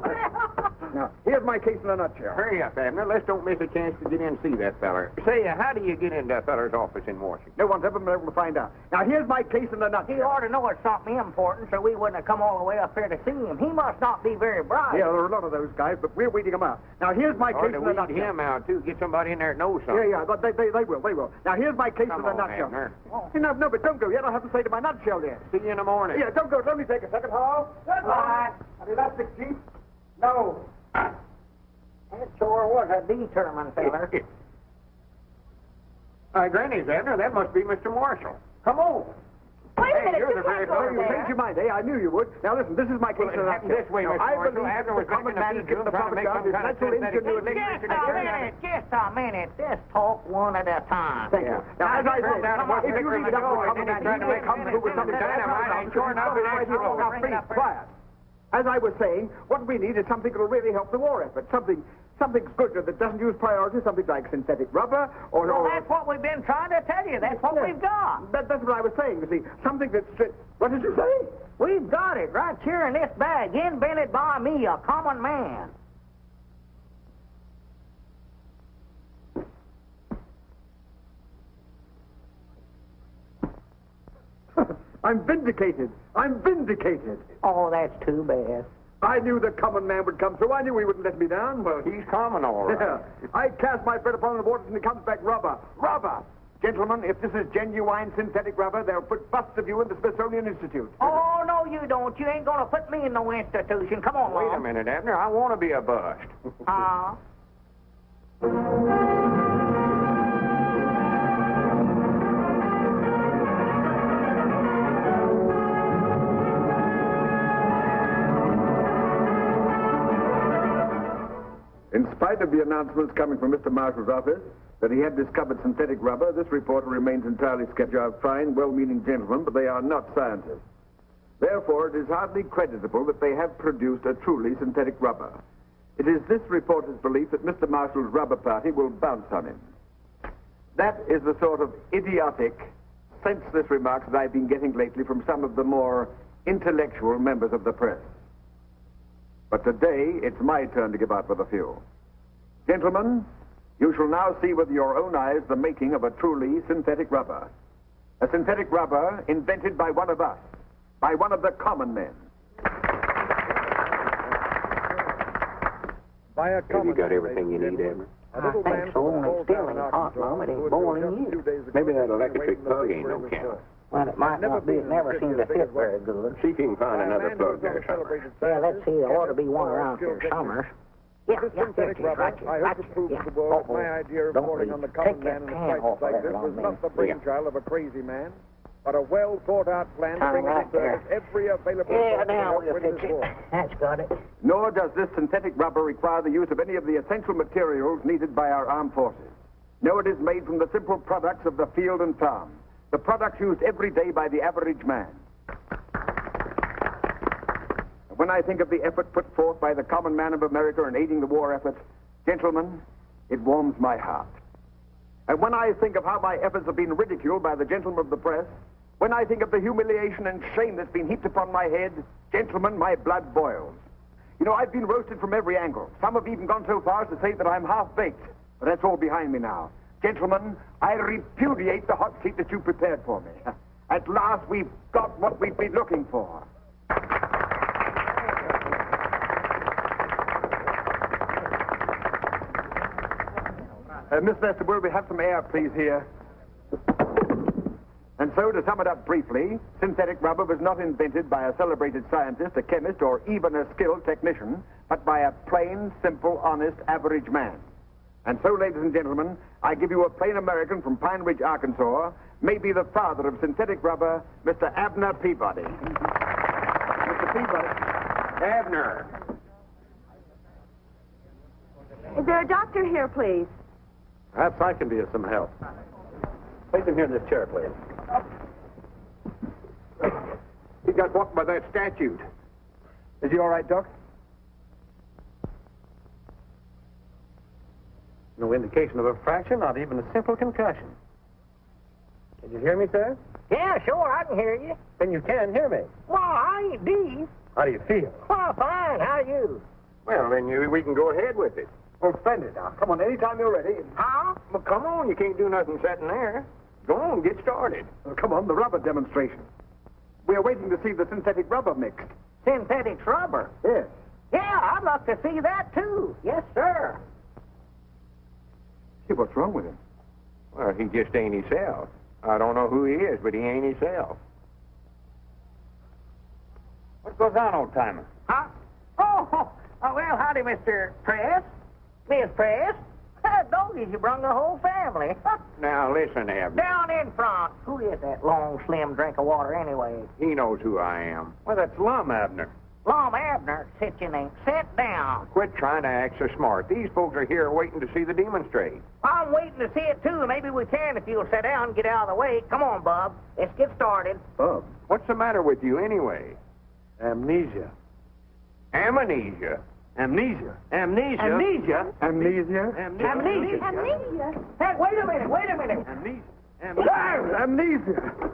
Now, here's my case in a nutshell. Hurry up, Abner. Let's don't miss a chance to get in and see that feller. Say, how do you get into that feller's office in Washington? No one's ever been able to find out. Now, here's my case in a nutshell. He ought to know it's something important, so we wouldn't have come all the way up here to see him. He must not be very bright. Yeah, there are a lot of those guys, but we're weeding them out. Now, here's my Or case to in a weed nutshell. him out, too. Get somebody in there that knows something. Yeah, but they will. Now, here's my case Come in a on, nutshell. Abner. No, but don't go yet. I haven't say to my nutshell yet. See you in the morning. Yeah, don't go. Let me take a second. Hello? Goodbye. An elastic chief? No. That sure was a determined feller. Granny's Abner. That must be Mr. Marshall. Come on. Wait a Hey, minute, you're you the can't You changed your mind, eh? I knew you would. Now listen, this is my case. Well, it happened this way, Mr. I Marshall. believe Abner the was common making a man is speech getting the trying to profit make out some of his kind of natural synthetic ingenuity. Just a minute. Just talk one at a time. Thank you. Now, as I said, if you leave it up to the common man, trying to he make will come through with something dynamite, and sure enough, it actually will. Now, please, quiet. As I was saying, what we need is something that will really help the war effort. Something good that doesn't use priority, something like synthetic rubber or... Well, that's what we've been trying to tell you. That's what we've got. That's what I was saying, you see. Something that's... What did you say? We've got it right here in this bag, invented by me, a common man. I'm vindicated. I'm vindicated. Oh, that's too bad. I knew the common man would come through. I knew he wouldn't let me down. Well, he's common, all right. Yeah. I cast my bet upon the waters and it comes back rubber. Rubber! Gentlemen, if this is genuine synthetic rubber, they'll put busts of you in the Smithsonian Institute. Oh, no, you don't. You ain't gonna put me in no institution. Come on, Wait a Mom. minute, Abner. I want to be a bust. In spite of the announcements coming from Mr. Marshall's office that he had discovered synthetic rubber, this reporter remains entirely skeptical. Of fine, well-meaning gentlemen, but they are not scientists. Therefore, it is hardly creditable that they have produced a truly synthetic rubber. It is this reporter's belief that Mr. Marshall's rubber party will bounce on him. That is the sort of idiotic, senseless remarks that I've been getting lately from some of the more intellectual members of the press. But today, it's my turn to give out with a few. Gentlemen, you shall now see with your own eyes the making of a truly synthetic rubber. A synthetic rubber invented by one of us, by one of the common men. By a Have you got everything you need, Abner? I think so, and it's still ain't hot, Mom. It ain't boiling yet. Maybe that electric plug ain't no count. Well, it might not be. It never seemed to fit very good. See if you can find another plug there somewhere. Yeah, let's see. There ought to be one around here somewhere. Yeah, synthetic rubber, I hope to prove to the world my idea of reporting on the common man in a crisis like this was not the brainchild of a crazy man, but a well-thought-out plan to bring into service every available Yeah, now source we'll of help fix in this it. war. That's got it. Nor does this synthetic rubber require the use of any of the essential materials needed by our armed forces. No, it is made from the simple products of the field and farm, the products used every day by the average man. When I think of the effort put forth by the common man of America in aiding the war effort, gentlemen, it warms my heart. And when I think of how my efforts have been ridiculed by the gentlemen of the press, when I think of the humiliation and shame that's been heaped upon my head, gentlemen, my blood boils. You know, I've been roasted from every angle. Some have even gone so far as to say that I'm half-baked. But that's all behind me now. Gentlemen, I repudiate the hot seat that you prepared for me. At last, we've got what we've been looking for. Miss Lester, will we have some air, please, here? And so, to sum it up briefly, synthetic rubber was not invented by a celebrated scientist, a chemist, or even a skilled technician, but by a plain, simple, honest, average man. And so, ladies and gentlemen, I give you a plain American from Pine Ridge, Arkansas, maybe the father of synthetic rubber, Mr. Abner Peabody. Mr. Peabody. Abner. Is there a doctor here, please? Perhaps I can be of some help. Place him here in this chair, please. He got walked by that statute. Is he all right, Doc? No indication of a fracture, not even a simple concussion. Can you hear me, sir? Yeah, sure, I can hear you. Then you can hear me. Well, I ain't deep. How do you feel? Well, fine. How are you? Well, then we can go ahead with it. Oh, splendid. Now, come on, anytime you're ready. Huh? Well, come on. You can't do nothing sitting there. Go on, get started. Come on, the rubber demonstration. We're waiting to see the synthetic rubber mixed. Synthetic rubber? Yes. Yeah, I'd love to see that, too. Yes, sir. See, what's wrong with him? Well, he just ain't himself. I don't know who he is, but he ain't himself. What goes on, old timer? Huh? Oh, well, howdy, Mr. Press. Miss Press. Doggies, you brung the whole family. Now, listen, Abner. Down in front. Who is that long, slim drink of water anyway? He knows who I am. Well, that's Lum, Abner. Lum Abner, sit your name. Sit down. Quit trying to act so smart. These folks are here waiting to see the demonstrate. I'm waiting to see it, too. Maybe we can if you'll sit down and get out of the way. Come on, Bub. Let's get started. Bub, what's the matter with you anyway? Amnesia. Amnesia? Amnesia. Amnesia? Amnesia? Amnesia? Amnesia. Hey, wait a minute. Amnesia.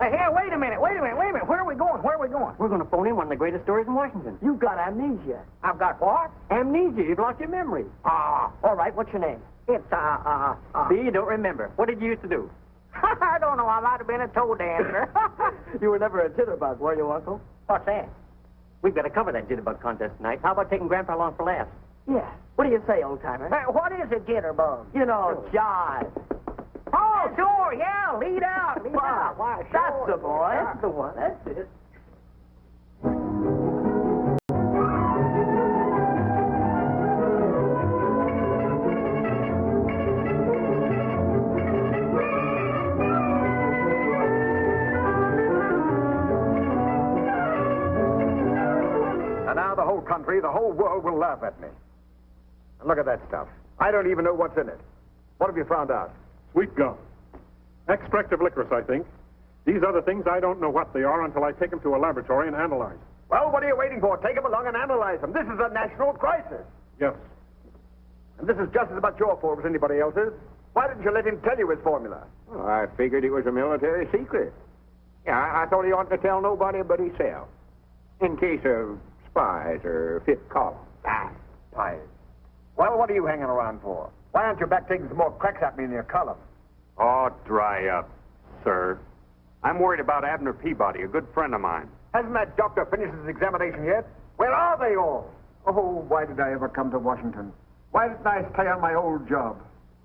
Hey, here, wait a minute. Where are we going? We're going to phone in one of the greatest stories in Washington. You've got amnesia. I've got what? Amnesia. You've lost your memory. All right, what's your name? It's, See, you don't remember. What did you used to do? I don't know. I might have been a toe dancer. You were never a jitterbug, were you, Uncle? What's that? We've got to cover that jitterbug contest tonight. How about taking Grandpa along for laughs? Yeah. What do you say, old-timer? Hey, what is a jitterbug? You know, jive. Oh, sure, yeah. Lead out. Why, sure. That's the boy. Yeah. That's the one. That's it. And now the whole country, the whole world will laugh at me. And look at that stuff. I don't even know what's in it. What have you found out? Sweet gum. Extract of licorice, I think. These other things, I don't know what they are until I take them to a laboratory and analyze. Well, what are you waiting for? Take them along and analyze them. This is a national crisis. Yes. And this is just as much your fault as anybody else's. Why didn't you let him tell you his formula? Well, I figured it was a military secret. Yeah, I thought he oughtn't to tell nobody but himself. In case of spies or fifth column. Spies. Well, what are you hanging around for? Why aren't you back taking some more cracks at me in your column? Oh, dry up, sir. I'm worried about Abner Peabody, a good friend of mine. Hasn't that doctor finished his examination yet? Where are they all? Oh, why did I ever come to Washington? Why didn't I stay on my old job?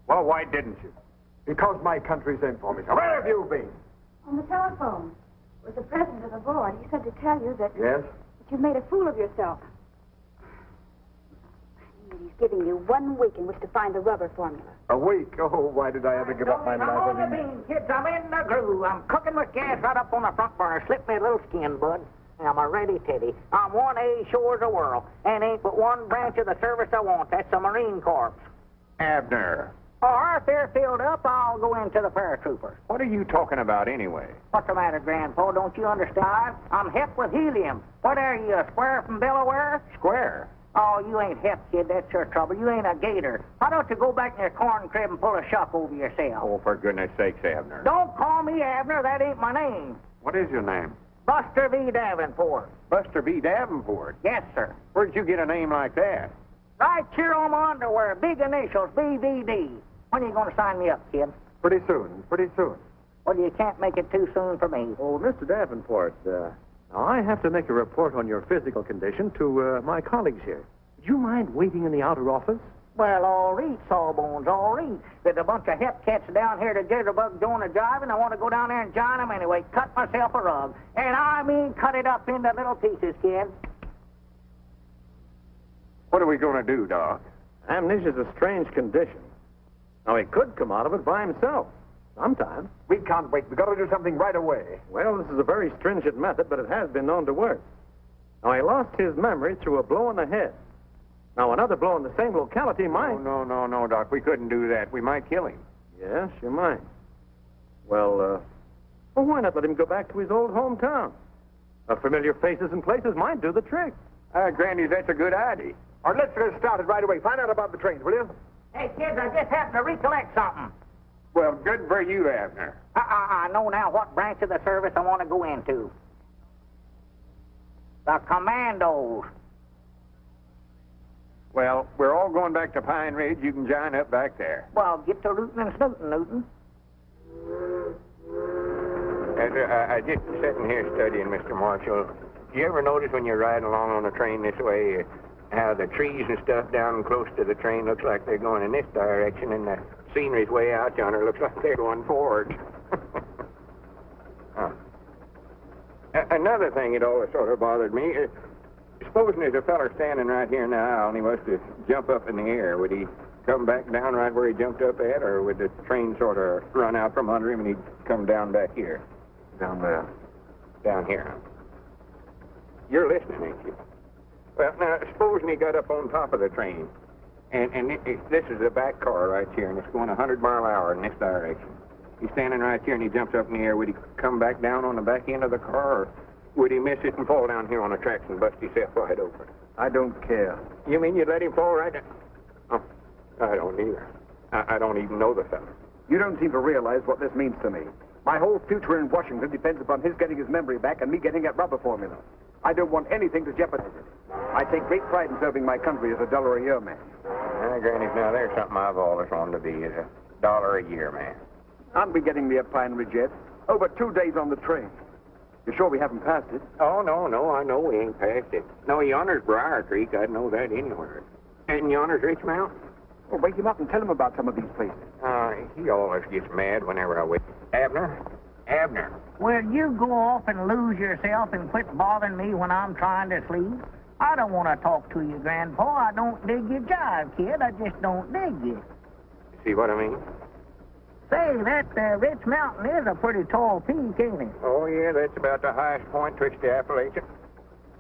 Well, why didn't you? Because my country sent for me. So where have you been? On the telephone with the president of the board. He said to tell you that, Yes? that you've made a fool of yourself. And he's giving you 1 week in which to find the rubber formula. A week? Oh, why did I ever give up my I'm life? on the bean, kids. I'm in the groove. I'm cooking with gas right up on the front burner. Slip me a little skin, bud. I'm a ready teddy. I'm 1A sure as the world. And ain't but one branch of the service I want. That's the Marine Corps. Abner, All right, if they're filled up, I'll go into the paratroopers. what are you talking about anyway? What's the matter, Grandpa? Don't you understand? I'm hep with helium. What are you, a square from Delaware? Square. Oh, you ain't hep, kid. That's your trouble. You ain't a gator. Why don't you go back in your corn crib and pull a shuck over yourself? Oh, for goodness sakes, Abner. Don't call me Abner. That ain't my name. What is your name? Buster V. Davenport. Buster B. Davenport. Yes, sir. Where'd you get a name like that? Right here on my underwear. Big initials, BVD. When are you going to sign me up, kid? Pretty soon. Well, you can't make it too soon for me. Oh, Mr. Davenport, now I have to make a report on your physical condition to my colleagues here. Would you mind waiting in the outer office? Well, all right, Sawbones, all right. There's a bunch of hep cats down here to jitterbug doing a jive, and I want to go down there and join them anyway. Cut myself a rug. And I mean cut it up into little pieces, kid. What are we going to do, Doc? Amnesia's a strange condition. Now, he could come out of it by himself. Sometime. We can't wait. We've got to do something right away. Well, this is a very stringent method, but it has been known to work. Now, he lost his memory through a blow on the head. Now, another blow in the same locality might... No, Doc. We couldn't do that. We might kill him. Yes, you might. Well, why not let him go back to his old hometown? Familiar faces and places might do the trick. Granny, that's a good idea. All right, let's get started right away. Find out about the trains, will you? Hey, kids, I just happened to recollect something. Well, good for you, Abner. I know now what branch of the service I want to go into. The Commandos. Well, we're all going back to Pine Ridge. You can join up back there. Well, get to rootin' and snootin', Newton. I just sitting here studying, Mr. Marshall. Do you ever notice when you're riding along on a train this way, how the trees and stuff down close to the train looks like they're going in this direction, and the scenery's way out yonder looks like they're going forward? Another thing that always sort of bothered me, supposing there's a feller standing right here in the aisle and he was to jump up in the air, would he come back down right where he jumped up at, or would the train sort of run out from under him and he'd come down back here? Down there. Down here. You're listening, ain't you? Well, now, supposing he got up on top of the train, and this is the back car right here, and it's going 100 miles an hour in this direction. He's standing right here, and he jumps up in the air. Would he come back down on the back end of the car, or would he miss it and fall down here on the tracks and bust himself wide open? I don't care. You mean you'd let him fall right down? Oh, I don't either. I don't even know the fellow. You don't seem to realize what this means to me. My whole future in Washington depends upon his getting his memory back and me getting that rubber formula. I don't want anything to jeopardize it. I take great pride in serving my country as a $1 a year man. Granny, now there's something I've always wanted to be, is a $1 a year man. Aren't we getting near Pine Ridge yet? Over 2 days on the train. You're sure we haven't passed it? Oh, no, I know we ain't passed it. No, yonder's Briar Creek. I'd know that anywhere. And yonder's Rich Mountain. Well, wake him up and tell him about some of these places. He always gets mad whenever I wake. Abner. Will you go off and lose yourself and quit bothering me when I'm trying to sleep? I don't want to talk to you, Grandpa. I don't dig your jive, kid. I just don't dig you. See what I mean? Say, that Rich Mountain is a pretty tall peak, ain't it? Oh, yeah, that's about the highest point twixt the Appalachian.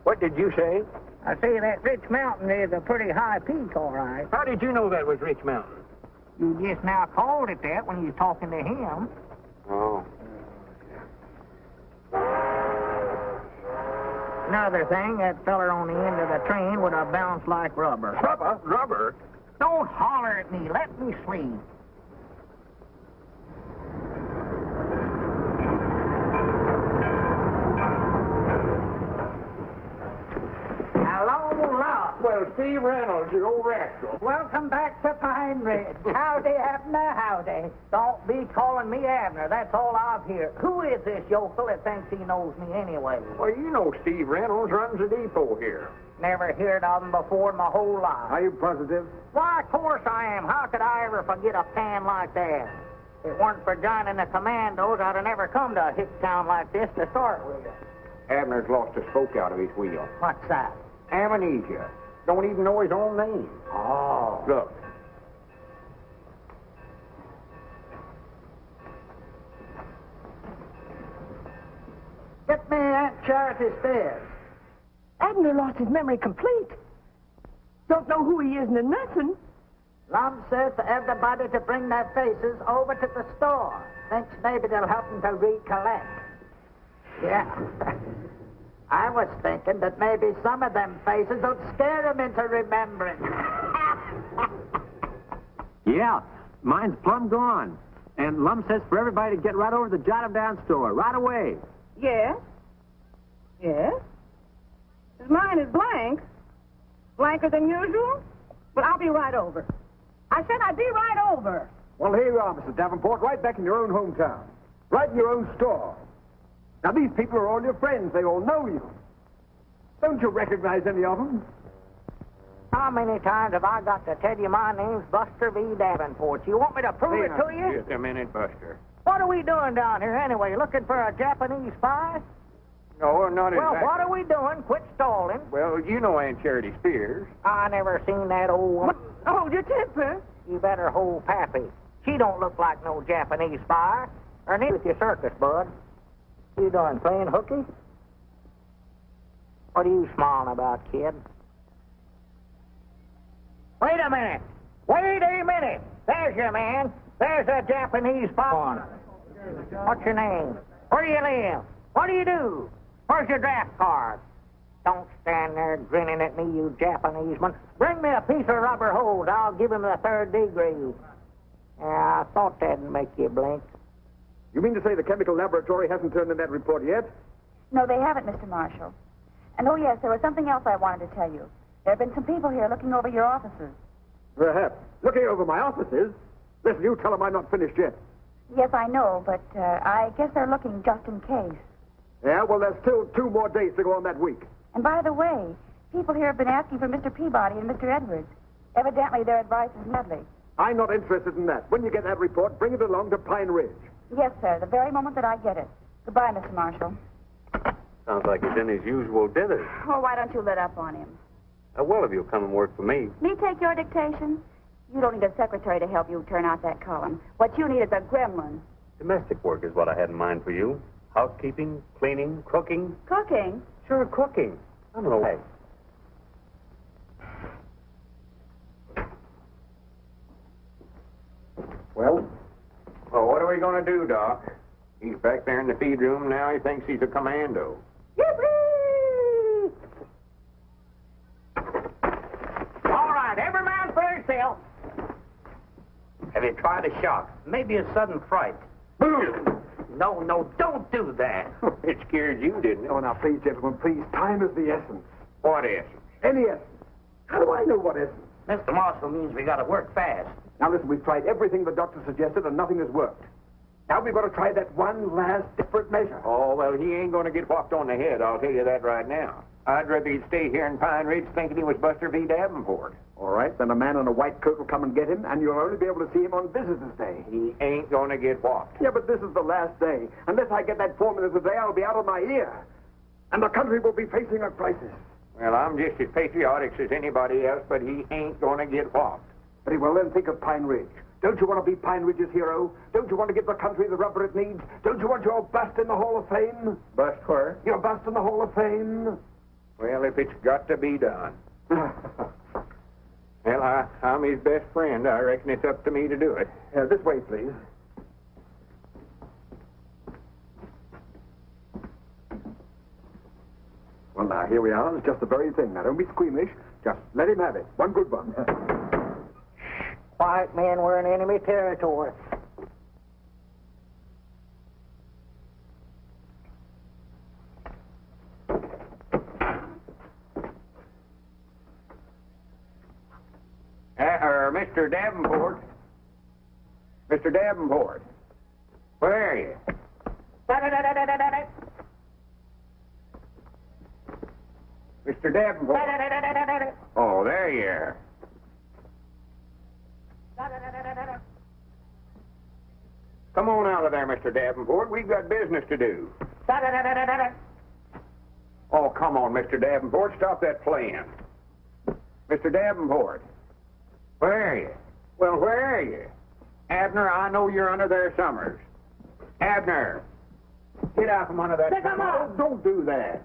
What did you say? I say that Rich Mountain is a pretty high peak, all right. How did you know that was Rich Mountain? You just now called it that when you was talking to him. Oh. Another thing, that feller on the end of the train would have bounced like rubber. Rubber? Don't holler at me. Let me sleep. Hello, Lot. Well, Steve Reynolds, you old rascal. Welcome back to Pine Ridge. Howdy, Abner, howdy. Don't be calling me Abner. That's all I've heard. Who is this yokel that thinks he knows me anyway? Well, you know Steve Reynolds runs the depot here. Never heard of him before in my whole life. Are you positive? Why, of course I am. How could I ever forget a pan like that? If it weren't for joining the commandos, I'd have never come to a hick town like this to start with. Abner's lost a spoke out of his wheel. What's that? Amnesia. Don't even know his own name. Oh. Look. Get me Aunt Charity stairs. Abner lost his memory complete. Don't know who he is nor nothing. Lum says to everybody to bring their faces over to the store. Thinks maybe they'll help them to recollect. Yeah. I was thinking that maybe some of them faces would scare him into remembering. Yeah, mine's plumb gone. And Lum says for everybody to get right over to the Jot 'em Down store, right away. Yes? Yes? Mine is blank. Blanker than usual? Well, I'll be right over. I said I'd be right over. Well, here you are, Mr. Davenport, right back in your own hometown. Right in your own store. Now, these people are all your friends. They all know you. Don't you recognize any of them? How many times have I got to tell you my name's Buster V. Davenport? You want me to prove it to you? Just a minute, Buster. What are we doing down here anyway? Looking for a Japanese spy? No, not Well, exactly. what are we doing? Quit stalling. Well, you know Aunt Charity Spears. I never seen that old woman. Hold your temper. You better hold Pappy. She don't look like no Japanese spy. Or neither with your circus, bud. You doing, playing hooky? What are you smiling about, kid? Wait a minute. Wait a minute. There's your man. There's a Japanese spy. What's your name? Where do you live? What do you do? Where's your draft card? Don't stand there grinning at me, you Japanese man. Bring me a piece of rubber hose. I'll give him the 3rd degree. Yeah, I thought that'd make you blink. You mean to say the chemical laboratory hasn't turned in that report yet? No, they haven't, Mr. Marshall. And oh, yes, there was something else I wanted to tell you. There have been some people here looking over your offices. Perhaps. Looking over my offices? Listen, you tell them I'm not finished yet. Yes, I know, but I guess they're looking just in case. Yeah, well, there's still 2 more days to go on that week. And by the way, people here have been asking for Mr. Peabody and Mr. Edwards. Evidently, their advice is lovely. I'm not interested in that. When you get that report, bring it along to Pine Ridge. Yes, sir, the very moment that I get it. Goodbye, Mr. Marshall. Sounds like he's in his usual dithers. Oh, why don't you let up on him? Well, if you'll come and work for me. Me take your dictation? You don't need a secretary to help you turn out that column. What you need is a gremlin. Domestic work is what I had in mind for you. Housekeeping, cleaning, cooking. Cooking? Sure, cooking. I don't know why. Well, what are we going to do, Doc? He's back there in the feed room now. He thinks he's a commando. Yippee! All right, every man for himself. Have you tried a shock? Maybe a sudden fright. Boom! No, don't do that. It scared you, didn't it? Oh, now, please, gentlemen, please. Time is the essence. What essence? Any essence. How do I know what essence? Mr. Marshall means we got to work fast. Now, listen, we've tried everything the doctor suggested, and nothing has worked. Now we've got to try that one last different measure. Oh, well, he ain't going to get whopped on the head, I'll tell you that right now. I'd rather he'd stay here in Pine Ridge thinking he was Buster V. Davenport. All right, then a man in a white coat will come and get him, and you'll only be able to see him on Visitor's Day. He ain't going to get whopped. Yeah, but this is the last day. Unless I get that 4 minutes a day, I'll be out of my ear. And the country will be facing a crisis. Well, I'm just as patriotic as anybody else, but he ain't going to get whopped. Very well, then think of Pine Ridge. Don't you want to be Pine Ridge's hero? Don't you want to give the country the rubber it needs? Don't you want your bust in the Hall of Fame? Bust where? Your bust in the Hall of Fame? Well, if it's got to be done. Well, I'm his best friend. I reckon it's up to me to do it. This way, please. Well, now, here we are. It's just the very thing. Now, don't be squeamish. Just let him have it. One good one. White men were in enemy territory. Mr. Davenport. Mr. Davenport. Where are you? Mr. Davenport. Oh, there you are. Come on out of there, Mr. Davenport. We've got business to do. Oh, come on, Mr. Davenport. Stop that playing. Mr. Davenport. Where are you? Well, where are you? Abner, I know you're under there somewhere. Abner. Get out from under that. Don't do that.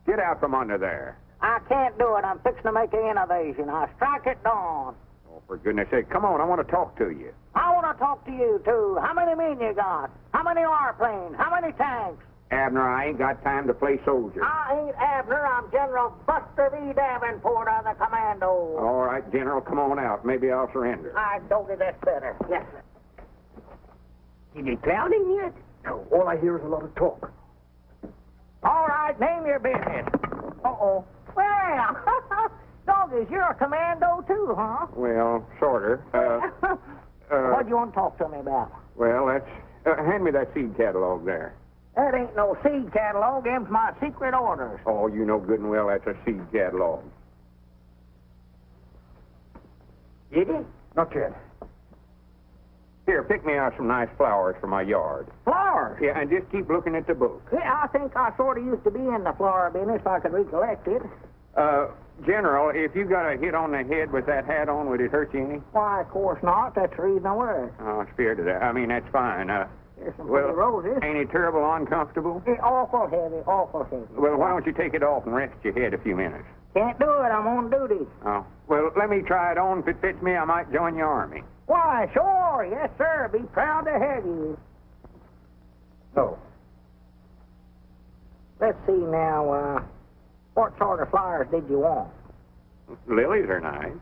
Get out from under there. I can't do it. I'm fixing to make an innovation. I'll strike at dawn. Oh, for goodness sake, come on. I want to talk to you. I want to talk to you, too. How many men you got? How many airplanes? How many tanks? Abner, I ain't got time to play soldier. I ain't Abner. I'm General Buster V. Davenport of the Commando. All right, General, come on out. Maybe I'll surrender. I told you that's better. Yes, sir. Did you clown him yet? No, all I hear is a lot of talk. All right, name your business. Uh-oh. Well, Doggies, you're a commando, too, huh? Well, sorter. What do you want to talk to me about? Well, that's... hand me that seed catalog there. That ain't no seed catalog. Them's my secret orders. Oh, you know good and well that's a seed catalog. Did it? Not yet. Here, pick me out some nice flowers for my yard. Flowers? Yeah, and just keep looking at the book. Yeah, I think I sort of used to be in the flower business if I could recollect it. General, if you got a hit on the head with that hat on, would it hurt you any? Why, of course not. That's the reason I wear it. Oh, it's fair to that. I mean, that's fine. Here's some pretty roses. Ain't it terrible uncomfortable? It's awful heavy, awful heavy. Well, why don't you take it off and rest your head a few minutes? Can't do it. I'm on duty. Oh, well, let me try it on. If it fits me, I might join your army. Why, sure. Yes, sir. Be proud to have you. No. Let's see now, what sort of flowers did you want? Lilies are nice.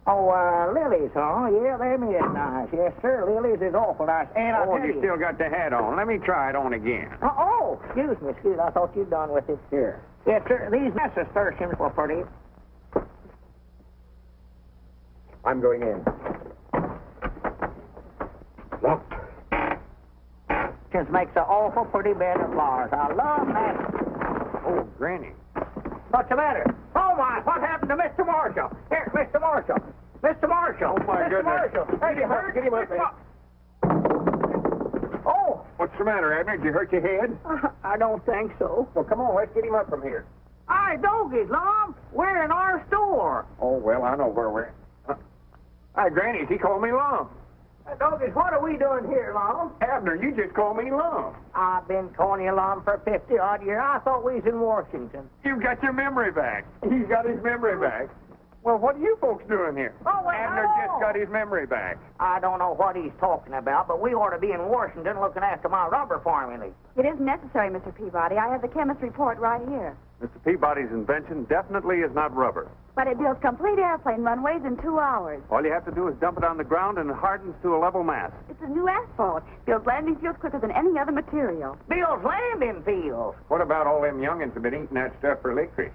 Oh, lilies, huh? Yeah, them is nice. Yes, sir. Lilies is awful nice. And I'll tell you still got the hat on. Let me try it on again. Oh, excuse me. I thought you'd done with it. Here. Yes, sir. These nasturtiums were pretty. I'm going in. Locked. Just makes an awful pretty bed of flowers. I love that. Oh, Granny. What's the matter? Oh, my, what happened to Mr. Marshall? Here, Mr. Marshall. Mr. Marshall. Oh, my goodness. Marshall. Hey, you hurt? Get him up there. Oh. What's the matter, Abner? Did you hurt your head? I don't think so. Well, come on, let's get him up from here. Hi, Doggies, Lom. We're in our store. Oh, well, I know where we're... Hi, Granny, she called me Lum. Doggies, what are we doing here, Lum? Abner, you just called me Lum. I've been calling you Lum for 50-odd years. I thought we was in Washington. You've got your memory back. He's got his memory back. Well, what are you folks doing here? Oh, well, Abner just got his memory back. I don't know what he's talking about, but we ought to be in Washington looking after my rubber formulae. It isn't necessary, Mr. Peabody. I have the chemist's report right here. Mr. Peabody's invention definitely is not rubber. But it builds complete airplane runways in 2 hours. All you have to do is dump it on the ground and it hardens to a level mass. It's a new asphalt. Builds landing fields quicker than any other material. Builds landing fields. What about all them youngins have been eating that stuff for licorice?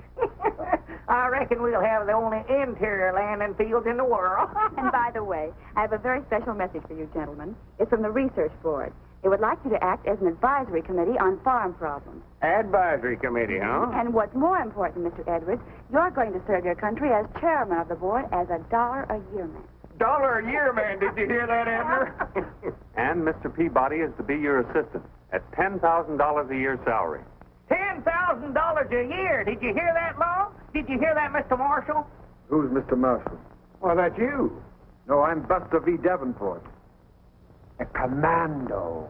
I reckon we'll have the only interior landing fields in the world. And by the way, I have a very special message for you gentlemen. It's from the Research Board. They would like you to act as an advisory committee on farm problems. Advisory committee, huh? And what's more important, Mr. Edwards, you're going to serve your country as chairman of the board as a $1-a-year man. $1 a year, man. Did you hear that, Abner? And Mr. Peabody is to be your assistant at $10,000 a year salary. $10,000 a year. Did you hear that, Lum? Did you hear that, Mr. Marshall? Who's Mr. Marshall? Well, that's you. No, I'm Buster V. Davenport. A commando.